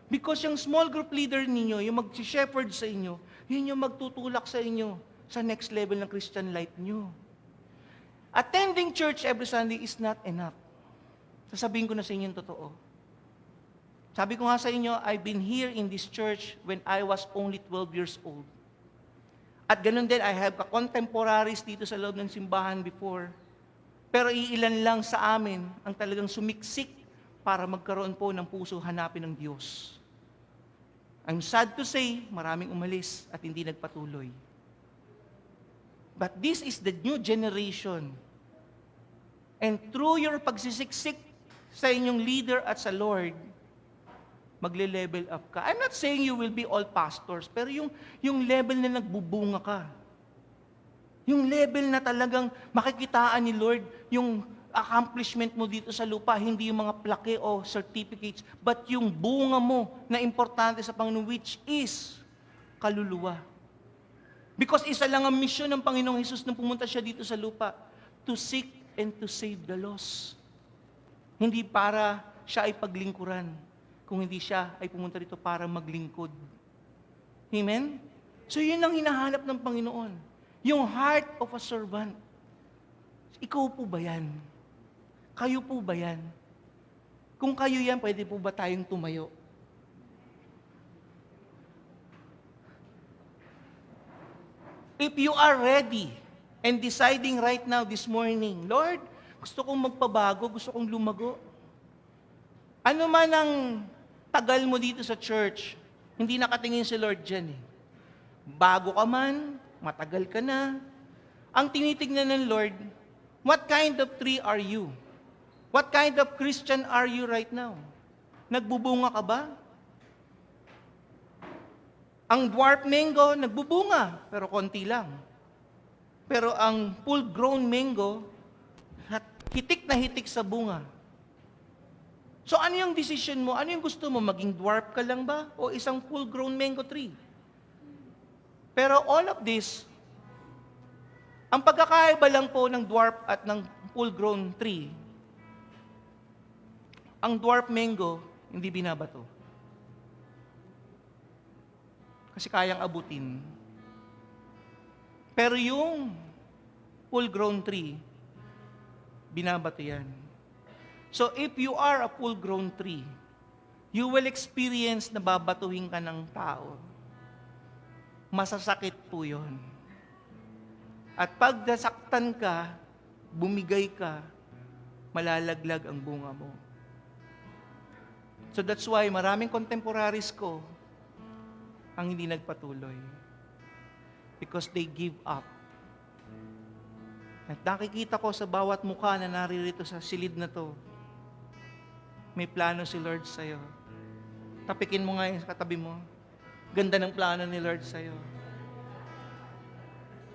Because yung small group leader ninyo, yung mag-shepherd sa inyo, yun yung magtutulak sa inyo sa next level ng Christian life nyo. Attending church every Sunday is not enough. Sasabihin ko na sa inyo yung totoo. Sabi ko nga sa inyo, I've been here in this church when I was only 12 years old. At ganun din, I have contemporaries dito sa loob ng simbahan before. Pero iilan lang sa amin ang talagang sumiksik para magkaroon po ng puso hanapin ng Diyos. I'm sad to say, maraming umalis at hindi nagpatuloy. But this is the new generation. And through your pagsisiksik sa inyong leader at sa Lord, magle-level up ka. I'm not saying you will be all pastors, pero yung level na nagbubunga ka. Yung level na talagang makikitaan ni Lord, yung accomplishment mo dito sa lupa, hindi yung mga plaque o certificates, but yung bunga mo na importante sa Panginoon, which is kaluluwa. Because isa lang ang mission ng Panginoong Hesus nang pumunta siya dito sa lupa, to seek and to save the lost. Hindi para siya ay paglingkuran, kung hindi siya ay pumunta dito para maglingkod. Amen? So yun ang hinahanap ng Panginoon. Yung heart of a servant. Ikaw po ba yan? Kayo po ba yan? Kung kayo yan, pwede po ba tayong tumayo? If you are ready and deciding right now this morning, Lord, gusto kong magpabago, gusto kong lumago. Ano man ang tagal mo dito sa church, hindi nakatingin si Lord dyan eh. Bago ka man, matagal ka na. Ang tinitignan ng Lord, what kind of tree are you? What kind of Christian are you right now? Nagbubunga ka ba? Ang dwarf mango, nagbubunga, pero konti lang. Pero ang full-grown mango, hitik na hitik sa bunga. So ano yung decision mo? Ano yung gusto mo? Maging dwarf ka lang ba? O isang full-grown mango tree? Pero all of this, ang pagkakaiba lang po ng dwarf at ng full-grown tree, ang dwarf mango, hindi binabato. Kasi kayang abutin. Pero yung full-grown tree, binabato yan. So if you are a full-grown tree, you will experience na babatuhin ka ng tao. Masasakit po yun. At pag nasaktan ka, bumigay ka, malalaglag ang bunga mo. So that's why maraming contemporaries ko ang hindi nagpatuloy. Because they give up. At nakikita ko sa bawat mukha na naririto sa silid na to, may plano si Lord sa'yo. Tapikin mo nga yung katabi mo. Ganda ng plano ni Lord sa'yo.